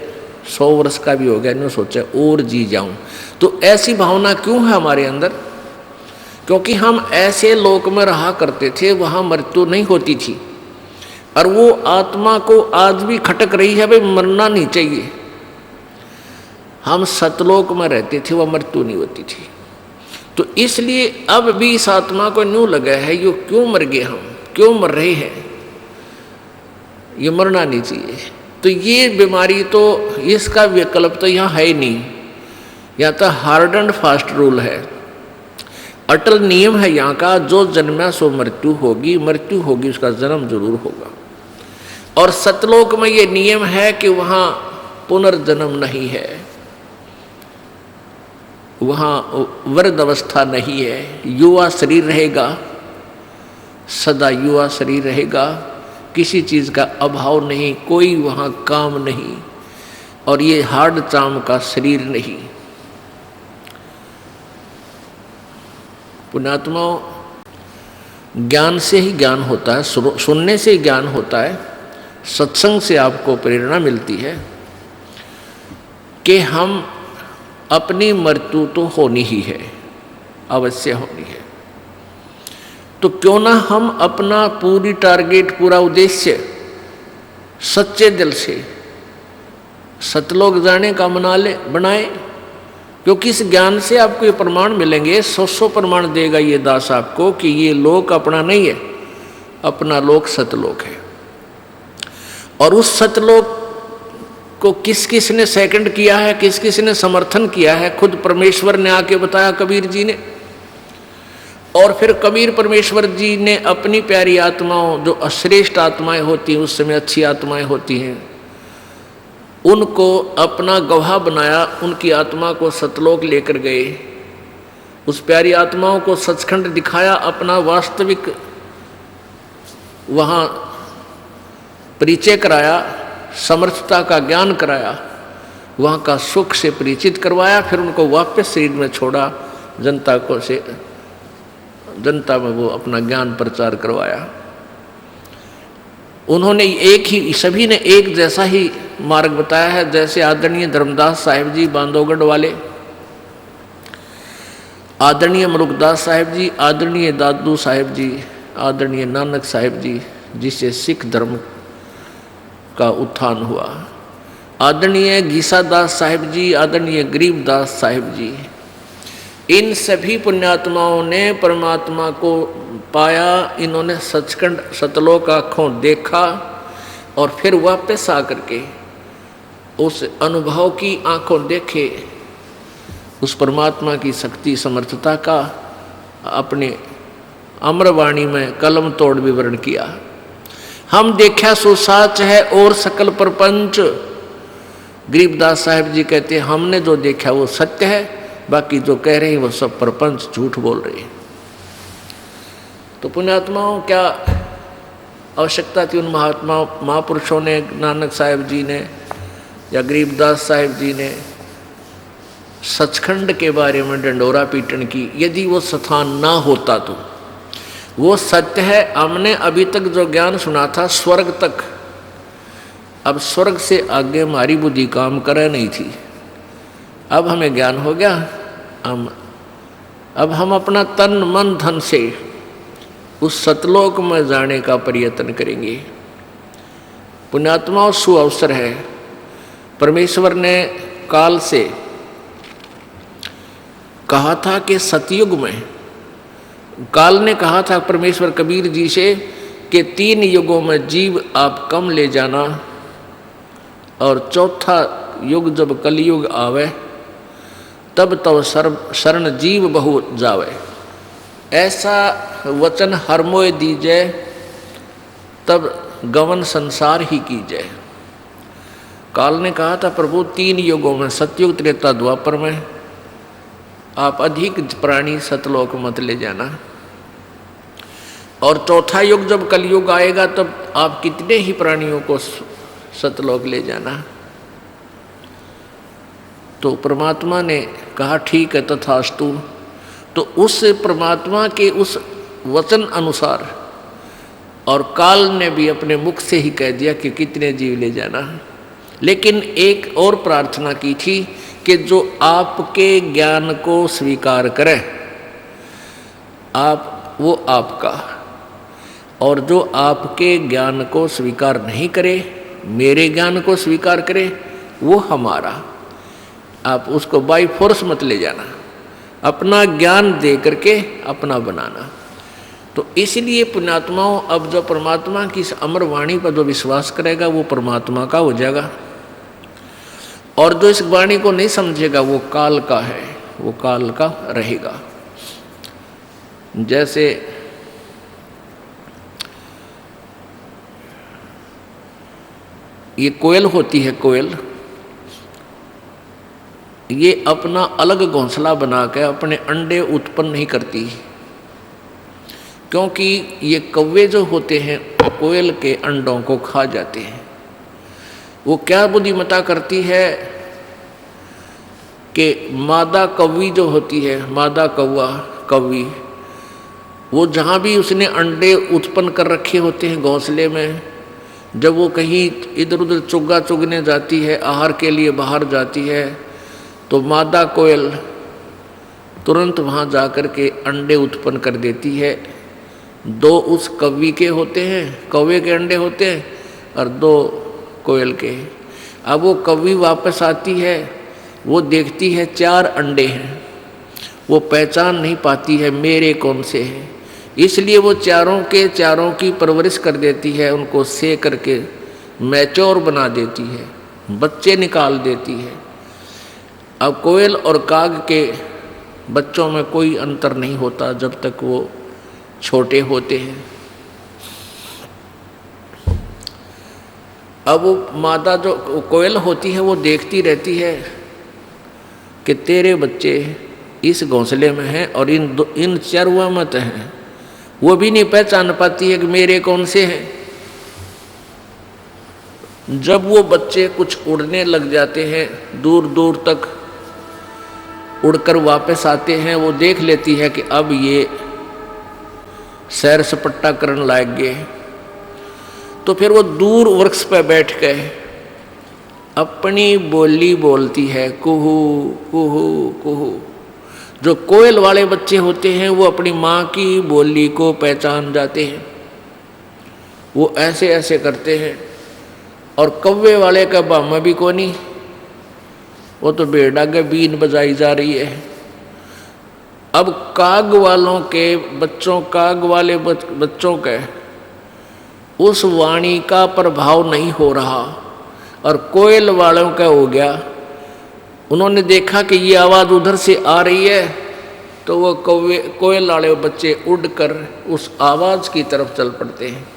100 वर्ष का भी हो गया, नहीं सोचा और जी जाऊं। तो ऐसी भावना क्यों है हमारे अंदर? क्योंकि हम ऐसे लोक में रहा करते थे, वहां मृत्यु नहीं होती थी और वो आत्मा को आज भी खटक रही है, भाई मरना नहीं चाहिए। हम सतलोक में रहते थे, वह मृत्यु नहीं होती थी। तो इसलिए अब भी इस आत्मा को न्यू लगा है, ये क्यों मर गए, हम क्यों मर रहे हैं, ये मरना नहीं चाहिए। तो ये बीमारी तो, इसका विकल्प तो यहाँ है ही नहीं, यहाँ तो हार्ड एंड फास्ट रूल है, अटल नियम है यहाँ का, जो जन्मा सो मृत्यु होगी, मृत्यु होगी उसका जन्म जरूर होगा। और सतलोक में ये नियम है कि वहाँ पुनर्जन्म नहीं है, वहाँ वृद्ध अवस्था नहीं है, युवा शरीर रहेगा, सदा युवा शरीर रहेगा, किसी चीज़ का अभाव नहीं, कोई वहाँ काम नहीं, और ये हार्ड चाम का शरीर नहीं। पुण्यात्माओं, ज्ञान से ही ज्ञान होता है, सुनने से ही ज्ञान होता है, सत्संग से आपको प्रेरणा मिलती है कि हम अपनी मृत्यु तो होनी ही है, अवश्य होनी है। तो क्यों ना हम अपना पूरी टारगेट, पूरा उद्देश्य सच्चे दिल से सतलोक जाने का बनाए, क्योंकि इस ज्ञान से आपको ये प्रमाण मिलेंगे, 100 प्रमाण देगा ये दास आपको कि ये लोक अपना नहीं है, अपना लोक सतलोक है। और उस सतलोक को किस किस ने सेकंड किया है, किस किस ने समर्थन किया है, खुद परमेश्वर ने आके बताया कबीर जी ने। और फिर कबीर परमेश्वर जी ने अपनी प्यारी आत्माओं, जो अश्रेष्ठ आत्माएं होती हैं, उस समय अच्छी आत्माएं होती हैं, उनको अपना गवाह बनाया, उनकी आत्मा को सतलोक लेकर गए, उस प्यारी आत्माओं को सचखंड दिखाया, अपना वास्तविक वहाँ परिचय कराया, समर्थता का ज्ञान कराया, वहाँ का सुख से परिचित करवाया, फिर उनको वापस शरीर में छोड़ा, जनता में वो अपना ज्ञान प्रचार करवाया। उन्होंने एक ही, सभी ने एक जैसा ही मार्ग बताया है, जैसे आदरणीय धर्मदास साहिब जी बांधवगढ़ वाले, आदरणीय मलुकदास साहिब जी, आदरणीय दादू साहिब जी, आदरणीय नानक साहिब जी, जिससे सिख धर्म का उत्थान हुआ, आदरणीय गीसादास साहिब जी, आदरणीय गरीबदास साहिब जी, इन सभी पुण्यात्माओं ने परमात्मा को पाया। इन्होंने सचखंड सतलोक आँखों देखा और फिर वापस आकर के उस अनुभव की आँखों देखे, उस परमात्मा की शक्ति समर्थता का अपने अमरवाणी में कलम तोड़ विवरण किया। हम देखा सो साच है और सकल प्रपंच, गरीबदास साहिब जी कहते हैं हमने जो देखा वो सत्य है, बाकी जो कह रहे हैं वो सब प्रपंच झूठ बोल रहे हैं। तो पुण्यात्माओं, क्या आवश्यकता थी उन महापुरुषों ने, नानक साहिब जी ने या गरीबदास साहिब जी ने सचखंड के बारे में डंडोरा पीटन की? यदि वो स्थान ना होता तो वो सत्य है। हमने अभी तक जो ज्ञान सुना था स्वर्ग तक, अब स्वर्ग से आगे हमारी बुद्धि काम करे नहीं थी। अब हमें ज्ञान हो गया, अब हम अपना तन मन धन से उस सतलोक में जाने का प्रयत्न करेंगे। पुण्यात्माओं, सु अवसर है। परमेश्वर ने काल से कहा था कि सतयुग में, काल ने कहा था परमेश्वर कबीर जी से कि 3 युगों में जीव आप कम ले जाना, और चौथा युग जब कलयुग आवे तब तब शरण जीव बहु जावे। ऐसा वचन हर मोय दीजै तब गवन संसार ही कीजै। काल ने कहा था प्रभु 3 युगों में, सतयुग, त्रेता, द्वापर में आप अधिक प्राणी सतलोक मत ले जाना, और चौथा युग जब कलयुग आएगा तब आप कितने ही प्राणियों को सतलोक ले जाना। तो परमात्मा ने कहा ठीक है तथास्तु। तो उस परमात्मा के उस वचन अनुसार, और काल ने भी अपने मुख से ही कह दिया कि कितने जीव ले जाना, लेकिन एक और प्रार्थना की थी कि जो आपके ज्ञान को स्वीकार करे आप, वो आपका, और जो आपके ज्ञान को स्वीकार नहीं करे, मेरे ज्ञान को स्वीकार करे, वो हमारा। आप उसको बाई फोर्स मत ले जाना, अपना ज्ञान दे करके अपना बनाना। तो इसलिए पुण्यात्माओं, अब जो परमात्मा की इस अमर वाणी पर जो विश्वास करेगा वो परमात्मा का हो जाएगा, और जो इस वाणी को नहीं समझेगा वो काल का है, वो काल का रहेगा। जैसे ये कोयल होती है, कोयल ये अपना अलग घोंसला बना के अपने अंडे उत्पन्न नहीं करती, क्योंकि ये कौवे जो होते हैं कोयल के अंडों को खा जाते हैं। वो क्या बुद्धिमत्ता करती है कि मादा कौवी जो होती है, मादा कौवा कौवी, वो जहाँ भी उसने अंडे उत्पन्न कर रखे होते हैं घोंसले में, जब वो कहीं इधर उधर चुग्गा चुगने जाती है, आहार के लिए बाहर जाती है, तो मादा कोयल तुरंत वहाँ जा कर के अंडे उत्पन्न कर देती है। 2 उस कौवी के होते हैं, कौवे के अंडे होते हैं, और 2 कोयल के। अब वो कौवी वापस आती है, वो देखती है 4 अंडे हैं, वो पहचान नहीं पाती है मेरे कौन से हैं, इसलिए वो चारों की परवरिश कर देती है, उनको से करके मैच्योर बना देती है, बच्चे निकाल देती है। अब कोयल और काग के बच्चों में कोई अंतर नहीं होता जब तक वो छोटे होते हैं। अब वो मादा जो कोयल होती है वो देखती रहती है कि तेरे बच्चे इस घोंसले में हैं और इन चरवा मत हैं, वो भी नहीं पहचान पाती है कि मेरे कौन से हैं। जब वो बच्चे कुछ उड़ने लग जाते हैं, दूर दूर तक उड़कर वापस आते हैं, वो देख लेती है कि अब ये सैर सपट्टा करने लायक गए, तो फिर वो दूर वृक्ष पर बैठ गए अपनी बोली बोलती है, कुहू कुहू कुहू। जो कोयल वाले बच्चे होते हैं वो अपनी माँ की बोली को पहचान जाते हैं, वो ऐसे ऐसे करते हैं। और कौवे वाले का बामा भी कोनी, वो तो बेड़ा के बीन बजाई जा रही है। अब काग वालों के बच्चों, काग वाले बच्चों के उस वाणी का प्रभाव नहीं हो रहा, और कोयल वालों का हो गया। उन्होंने देखा कि ये आवाज़ उधर से आ रही है, तो वो कोयल वाले बच्चे उड़कर उस आवाज़ की तरफ चल पड़ते हैं,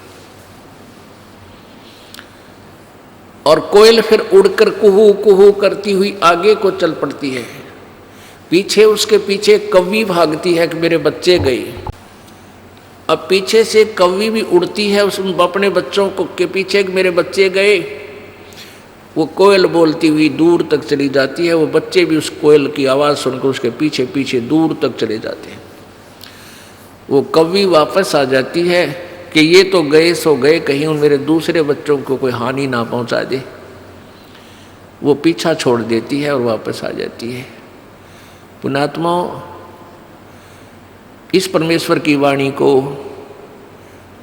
और कोयल फिर उड़कर कुहू कुहू करती हुई आगे को चल पड़ती है। पीछे उसके पीछे कौवी भागती है कि मेरे बच्चे गए। अब पीछे से कौवी भी उड़ती है उस अपने बच्चों को के पीछे कि मेरे बच्चे गए। वो कोयल बोलती हुई दूर तक चली जाती है, वो बच्चे भी उस कोयल की आवाज़ सुनकर उसके पीछे पीछे दूर तक चले जाते हैं। वो कौवी वापस आ जाती है कि ये तो गए सो गए, कहीं उन मेरे दूसरे बच्चों को कोई हानि ना पहुंचा दे। वो पीछा छोड़ देती है और वापस आ जाती है। पुण्यात्माओं, इस परमेश्वर की वाणी को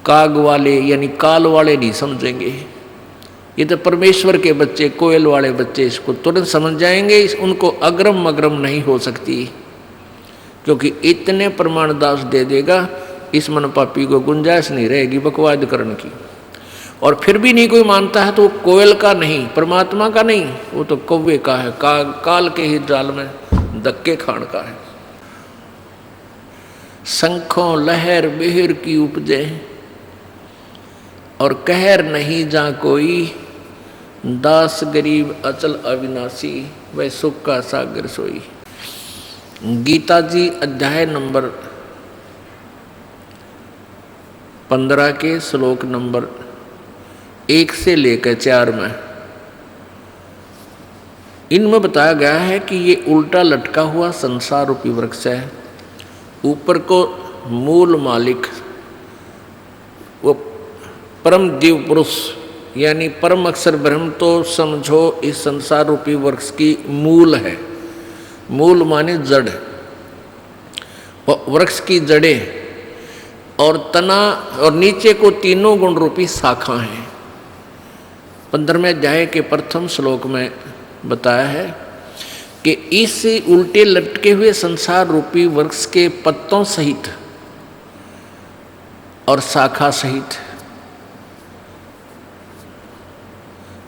काग वाले यानी काल वाले नहीं समझेंगे। ये तो परमेश्वर के बच्चे, कोयल वाले बच्चे इसको तुरंत समझ जाएंगे। उनको अग्रम मग्रम नहीं हो सकती, क्योंकि इतने प्रमाण दास दे देगा, इस मन पापी को गुंजाइश नहीं रहेगी बकवाद करने की। और फिर भी नहीं कोई मानता है तो वो कोयल का नहीं, परमात्मा का नहीं, वो तो कौवे का है, काल के ही जाल में धक्के खान का है। शंखों लहर बिहर की उपजे और कहर नहीं जा कोई, दास गरीब अचल अविनाशी वह सुख का सागर सोई। गीता जी अध्याय नंबर 15 के श्लोक नंबर 1 से लेकर 4 में इनमें बताया गया है कि ये उल्टा लटका हुआ संसार रूपी वृक्ष है। ऊपर को मूल मालिक वो परम जीव पुरुष यानी परम अक्षर ब्रह्म तो समझो इस संसार रूपी वृक्ष की मूल है। मूल माने जड़, वृक्ष की जड़ें और तना और नीचे को तीनों गुण रूपी शाखा हैं। 15वें अध्याय के प्रथम श्लोक में बताया है कि इस उल्टे लटके हुए संसार रूपी वृक्ष के पत्तों सहित और शाखा सहित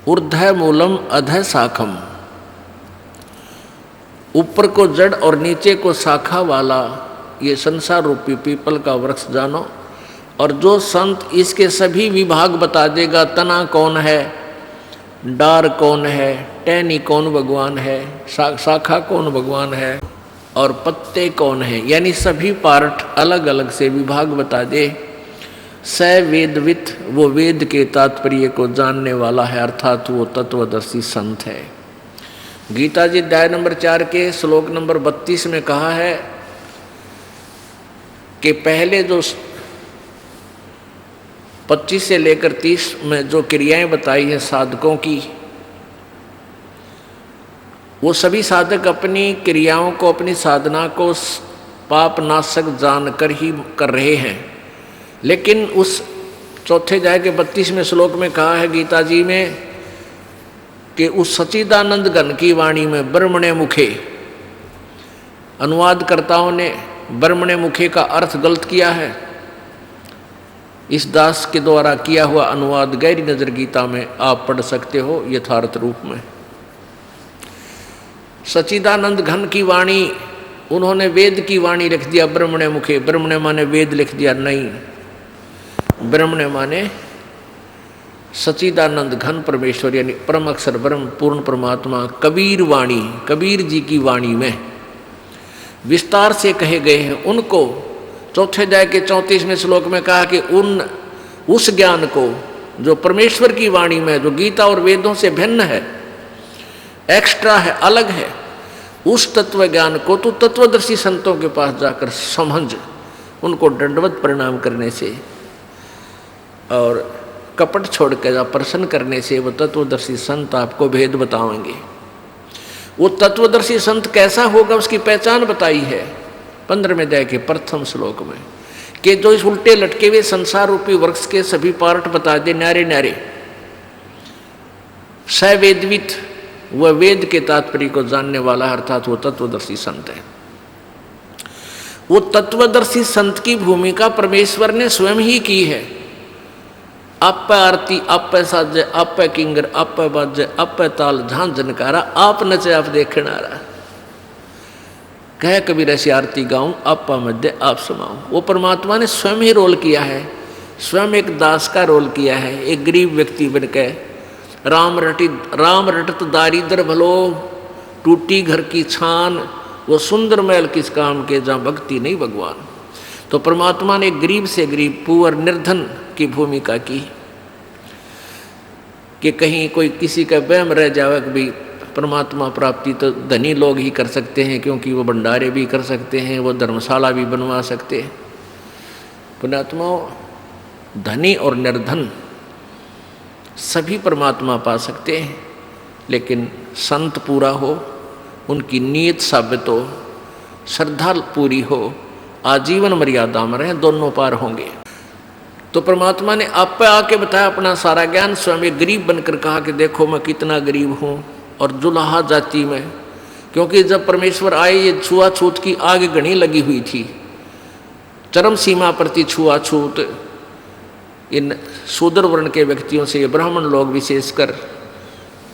ऊर्ध्व मूलम अधः शाखम, ऊपर को जड़ और नीचे को शाखा वाला ये संसार रूपी पीपल का वृक्ष जानो। और जो संत इसके सभी विभाग बता देगा, तना कौन है, डार कौन है, टहनी कौन भगवान है, शाखा कौन भगवान है और पत्ते कौन है, यानी सभी पार्ट अलग अलग से विभाग बता दे, स वेदवित वो वेद के तात्पर्य को जानने वाला है, अर्थात वो तत्वदर्शी संत है। गीता जी अध्याय नंबर 4 के श्लोक नंबर 32 में कहा है कि पहले जो 25 से लेकर 30 में जो क्रियाएं बताई है साधकों की, वो सभी साधक अपनी क्रियाओं को, अपनी साधना को पाप नाशक जानकर ही कर रहे हैं। लेकिन उस चौथे अध्याय के 32वें श्लोक में कहा है गीता जी में कि उस सच्चिदानंद घन की वाणी में ब्रह्मणे मुखे, अनुवादकर्ताओं ने ब्रह्मणे मुखे का अर्थ गलत किया है। इस दास के द्वारा किया हुआ अनुवाद गहरी नजर गीता में आप पढ़ सकते हो यथार्थ रूप में। सच्चिदानंद घन की वाणी उन्होंने वेद की वाणी लिख दिया ब्रह्मणे मुखे। ब्रह्मणे माने वेद लिख दिया, नहीं, ब्रह्मणे माने सच्चिदानंद घन परमेश्वर यानी परम अक्षर ब्रह्म पूर्ण परमात्मा कबीर वाणी, कबीर जी की वाणी में विस्तार से कहे गए हैं। उनको चौथे अध्याय के 34वें श्लोक में कहा कि उस ज्ञान को जो परमेश्वर की वाणी में, जो गीता और वेदों से भिन्न है, एक्स्ट्रा है, अलग है, उस तत्व ज्ञान को तू तत्वदर्शी संतों के पास जाकर समझ, उनको दंडवत प्रणाम करने से और कपट छोड़ कर प्रसन्न करने से वो तत्वदर्शी संत आपको भेद बताएंगे। वो तत्वदर्शी संत कैसा होगा उसकी पहचान बताई है 15वें अध्याय के प्रथम श्लोक में कि जो इस उल्टे लटके हुए संसार रूपी वृक्ष के सभी पार्ट बता दे, न्यारे न्यारे, सवेदवित, वह वेद के तात्पर्य को जानने वाला, अर्थात वो तत्वदर्शी संत है। वो तत्वदर्शी संत की भूमिका परमेश्वर ने स्वयं ही की है। आप आरती, आप साजे, आप किंगर, आप बाजे, आप ताल, झांझ झनकारा, आप नचे, आप देखनारा, कह कबीर ऐसी आरती गाऊं, आप मध्य आप समाऊं। वो परमात्मा ने स्वयं ही रोल किया है, स्वयं एक दास का रोल किया है। एक गरीब व्यक्ति बनकर राम रटत दारिद्र भलो, टूटी घर की छान, वो सुंदर महल किस काम के जहाँ भक्ति नहीं भगवान। तो परमात्मा ने गरीब से गरीब, पुअर, निर्धन की भूमिका की कि कहीं कोई किसी का वहम रह जावे कि भाई परमात्मा प्राप्ति तो धनी लोग ही कर सकते हैं, क्योंकि वो भंडारे भी कर सकते हैं, वो धर्मशाला भी बनवा सकते हैं। पुण्यात्माओं, धनी और निर्धन सभी परमात्मा पा सकते हैं, लेकिन संत पूरा हो, उनकी नीयत साबित हो, श्रद्धा पूरी हो, आजीवन मर्यादा में रहे, दोनों पार होंगे। तो परमात्मा ने आप पे आके बताया अपना सारा ज्ञान। स्वयं एक गरीब बनकर कहा कि देखो मैं कितना गरीब हूँ, और जुलाहा जाति में, क्योंकि जब परमेश्वर आए ये छुआछूत की आग घनी लगी हुई थी, चरम सीमा प्रति छुआछूत, इन शूद्र वर्ण के व्यक्तियों से ये ब्राह्मण लोग विशेषकर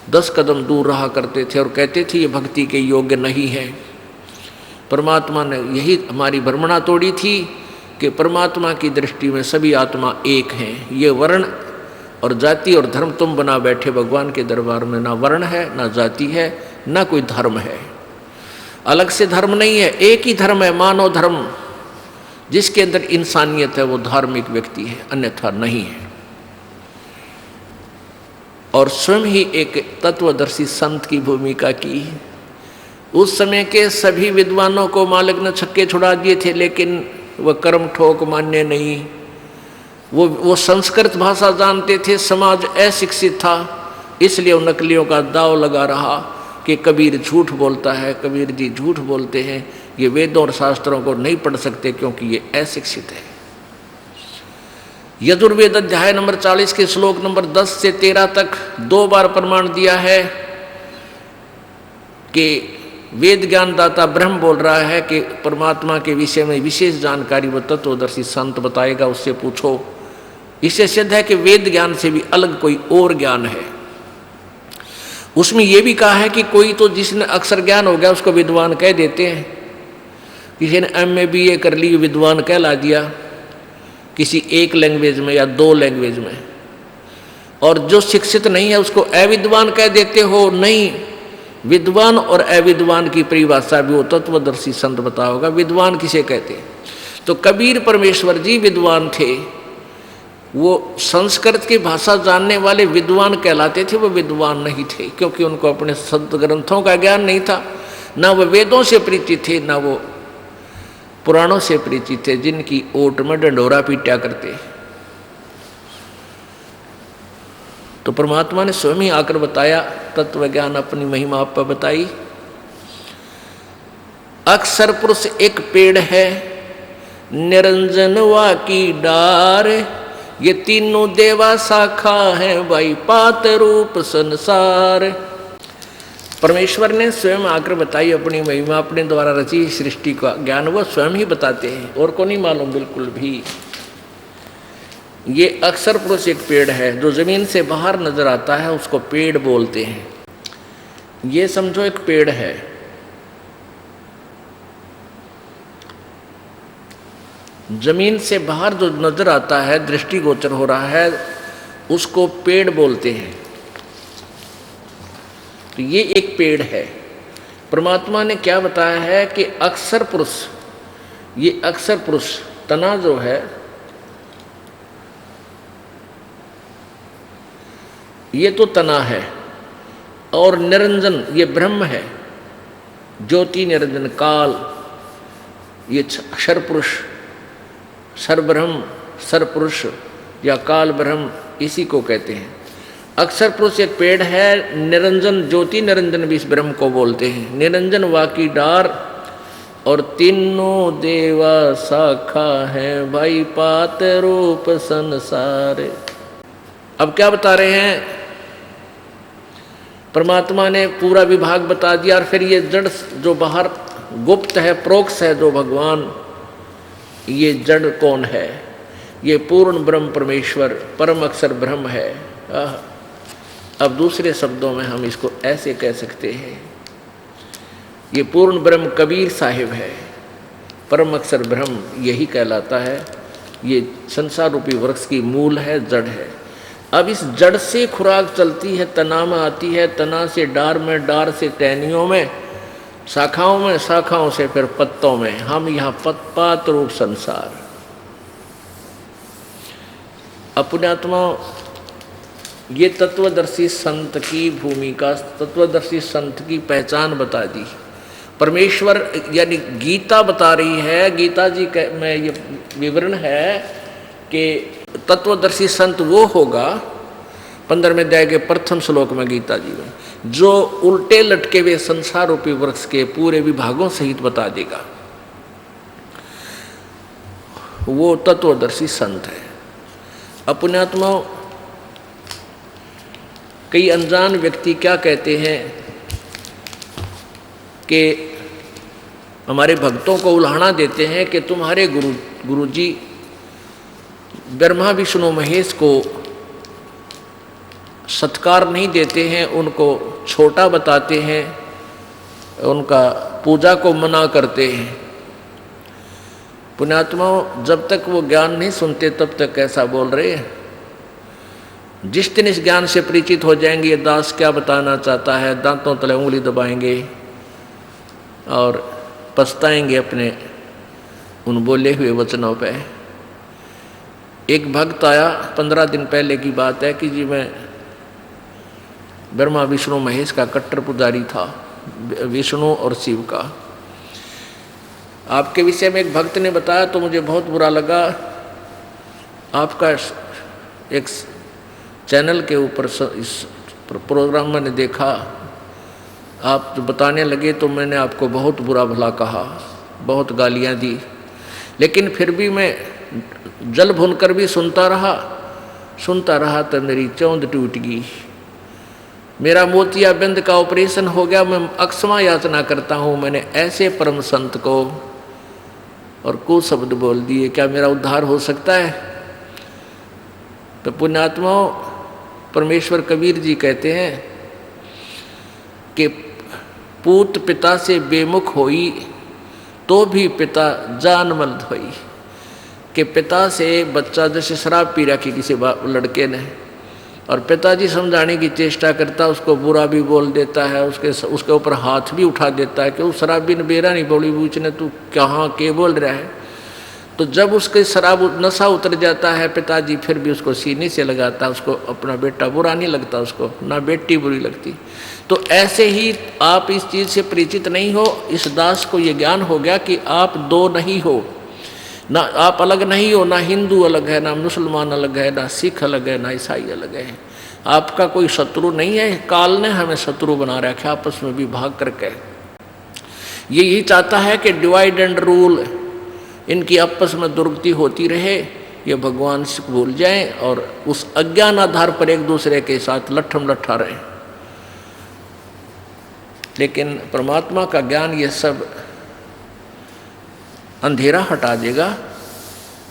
10 कदम दूर रहा करते थे और कहते थे ये भक्ति के योग्य नहीं है। परमात्मा ने यही हमारी भ्रमणा तोड़ी थी कि परमात्मा की दृष्टि में सभी आत्मा एक हैं। ये वर्ण और जाति और धर्म तुम बना बैठे भगवान के दरबार में, ना वर्ण है, ना जाति है, ना कोई धर्म है। अलग से धर्म नहीं है, एक ही धर्म है, मानव धर्म। जिसके अंदर इंसानियत है वो धार्मिक व्यक्ति है, अन्यथा नहीं है। और स्वयं ही एक तत्वदर्शी संत की भूमिका की। उस समय के सभी विद्वानों को मालिक ने छक्के छुड़ा दिए थे, लेकिन वह कर्म ठोक मान्य नहीं। वो संस्कृत भाषा जानते थे, समाज अशिक्षित था, इसलिए उन नकलियों का दाव लगा रहा कि कबीर झूठ बोलता है, कबीर जी झूठ बोलते हैं, ये वेदों और शास्त्रों को नहीं पढ़ सकते क्योंकि ये अशिक्षित है। यजुर्वेद अध्याय नंबर 40 के श्लोक नंबर 10 से 13 तक 2 बार प्रमाण दिया है कि वेद ज्ञानदाता ब्रह्म बोल रहा है कि परमात्मा के विषय में विशेष जानकारी वो तत्वदर्शी संत बताएगा, उससे पूछो। इससे सिद्ध है कि वेद ज्ञान से भी अलग कोई और ज्ञान है। उसमें यह भी कहा है कि कोई तो जिसने अक्षर ज्ञान हो गया उसको विद्वान कह देते हैं। किसी ने MA BA कर ली, विद्वान कहला दिया किसी एक लैंग्वेज में या 2 लैंग्वेज में। और जो शिक्षित नहीं है उसको अविद्वान कह देते हो। नहीं, विद्वान और अविद्वान की परिभाषा भी वो तत्वदर्शी संत बता होगा। विद्वान किसे कहते? तो कबीर परमेश्वर जी विद्वान थे, वो संस्कृत की भाषा जानने वाले विद्वान कहलाते थे। वो विद्वान नहीं थे क्योंकि उनको अपने संत ग्रंथों का ज्ञान नहीं था, ना वो वेदों से परिचित थे, ना वो पुराणों से परिचित थे, जिनकी ओट में डंडोरा पीटा करते। तो परमात्मा ने स्वयं ही आकर बताया, तत्व ज्ञान अपनी महिमा आप पर बताई। अक्षर पुरुष एक पेड़ है, निरंजन वा की डार, ये तीनों देवा शाखा है, भाई पात रूप संसार। परमेश्वर ने स्वयं आकर बताई अपनी महिमा, अपने द्वारा रची सृष्टि का ज्ञान वो स्वयं ही बताते हैं, और को नहीं मालूम बिल्कुल भी। ये अक्षर पुरुष एक पेड़ है, जो जमीन से बाहर नजर आता है उसको पेड़ बोलते हैं। ये समझो एक पेड़ है, जमीन से बाहर जो नजर आता है, दृष्टिगोचर हो रहा है, उसको पेड़ बोलते हैं। तो ये एक पेड़ है। परमात्मा ने क्या बताया है कि अक्षर पुरुष, ये अक्षर पुरुष तना जो है, ये तो तना है, और निरंजन ये ब्रह्म है, ज्योति निरंजन काल, ये अक्षर पुरुष, सर्वब्रह्म सर्वपुरुष या काल ब्रह्म, इसी को कहते हैं। अक्षर पुरुष एक पेड़ है, निरंजन ज्योति निरंजन भी इस ब्रह्म को बोलते हैं। निरंजन वाकी डार, और तीनों देवा शाखा है, भाई पात रूप संसार। अब क्या बता रहे हैं? परमात्मा ने पूरा विभाग बता दिया, और फिर ये जड़ जो बाहर गुप्त है, प्रोक्ष है, जो भगवान, ये जड़ कौन है? ये पूर्ण ब्रह्म परमेश्वर परम अक्षर ब्रह्म है। अब दूसरे शब्दों में हम इसको ऐसे कह सकते हैं, ये पूर्ण ब्रह्म कबीर साहिब है, परम अक्षर ब्रह्म यही कहलाता है। ये संसार रूपी वृक्ष की मूल है, जड़ है। अब इस जड़ से खुराक चलती है, तना में आती है, तना से डार में, डार से टहनियों में, शाखाओं में, शाखाओं से फिर पत्तों में। हम यहाँ पात रूप संसार। अपने आत्मा, ये तत्वदर्शी संत की भूमिका, तत्वदर्शी संत की पहचान बता दी। परमेश्वर यानी गीता बता रही है, गीता जी में ये विवरण है कि तत्वदर्शी संत वो होगा, 15वें अध्याय के प्रथम श्लोक में गीता जी में, जो उल्टे लटके हुए संसार रूपी वृक्ष के पूरे विभागों सहित बता देगा, वो तत्वदर्शी संत है। अपने आत्मा, कई अनजान व्यक्ति क्या कहते हैं कि हमारे भक्तों को उल्हाना देते हैं कि तुम्हारे गुरुजी ब्रह्मा विष्णु महेश को सत्कार नहीं देते हैं, उनको छोटा बताते हैं, उनका पूजा को मना करते हैं। पुण्यात्माओं, जब तक वो ज्ञान नहीं सुनते तब तक ऐसा बोल रहे हैं। जिस दिन इस ज्ञान से परिचित हो जाएंगे ये दास क्या बताना चाहता है, दांतों तले उंगली दबाएंगे और पछताएंगे अपने उन बोले हुए वचनों पे। एक भक्त आया, 15 दिन पहले की बात है कि जी मैं ब्रह्मा विष्णु महेश का कट्टर पुजारी था, विष्णु और शिव का। आपके विषय में एक भक्त ने बताया तो मुझे बहुत बुरा लगा। आपका एक चैनल के ऊपर इस प्रोग्राम मैंने देखा, आप जो बताने लगे तो मैंने आपको बहुत बुरा भला कहा, बहुत गालियां दी, लेकिन फिर भी मैं जल भूनकर भी सुनता रहा तो मेरी चौंध टूट गई। मेरा मोतियाबिंद का ऑपरेशन हो गया, मैं अक्षमा याचना करता हूँ। मैंने ऐसे परम संत को और कुछ शब्द बोल दिए, क्या मेरा उद्धार हो सकता है? तो पुण्यात्माओं, परमेश्वर कबीर जी कहते हैं कि पूत पिता से बेमुख होई तो भी पिता जानमंद होई। कि पिता से बच्चा जैसे शराब पी रखी किसी लड़के ने, और पिताजी समझाने की चेष्टा करता, उसको बुरा भी बोल देता है, उसके ऊपर हाथ भी उठा देता है कि उस शराबी ने बेरा नहीं बोली पूछने तू कहाँ के बोल रहा है। तो जब उसके शराब नशा उतर जाता है, पिताजी फिर भी उसको सीने से लगाता, उसको अपना बेटा बुरा नहीं लगता, उसको ना बेटी बुरी लगती। तो ऐसे ही आप इस चीज़ से परिचित नहीं हो। इस दास को ये ज्ञान हो गया कि आप दो नहीं हो, ना आप अलग नहीं हो, ना हिंदू अलग है, ना मुसलमान अलग है, ना सिख अलग है, ना ईसाई अलग है। आपका कोई शत्रु नहीं है। काल ने हमें शत्रु बना रखा है आपस में विभाग करके। ये यही चाहता है कि डिवाइड एंड रूल, इनकी आपस में दुर्गति होती रहे, ये भगवान से भूल जाएं और उस अज्ञान आधार पर एक दूसरे के साथ लट्ठम लट्ठा रहें। लेकिन परमात्मा का ज्ञान ये सब अंधेरा हटा देगा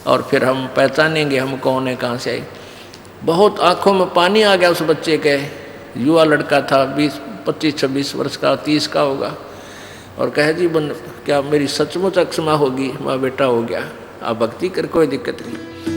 और फिर हम पहचानेंगे हम कौन है, कहाँ से आए। बहुत आंखों में पानी आ गया उस बच्चे के। युवा लड़का था, 25-26 वर्ष का, 30 का होगा, और कहे जी क्या मेरी सचमुच अक्षमा होगी? माँ बेटा हो गया, आप भक्ति कर, कोई दिक्कत नहीं।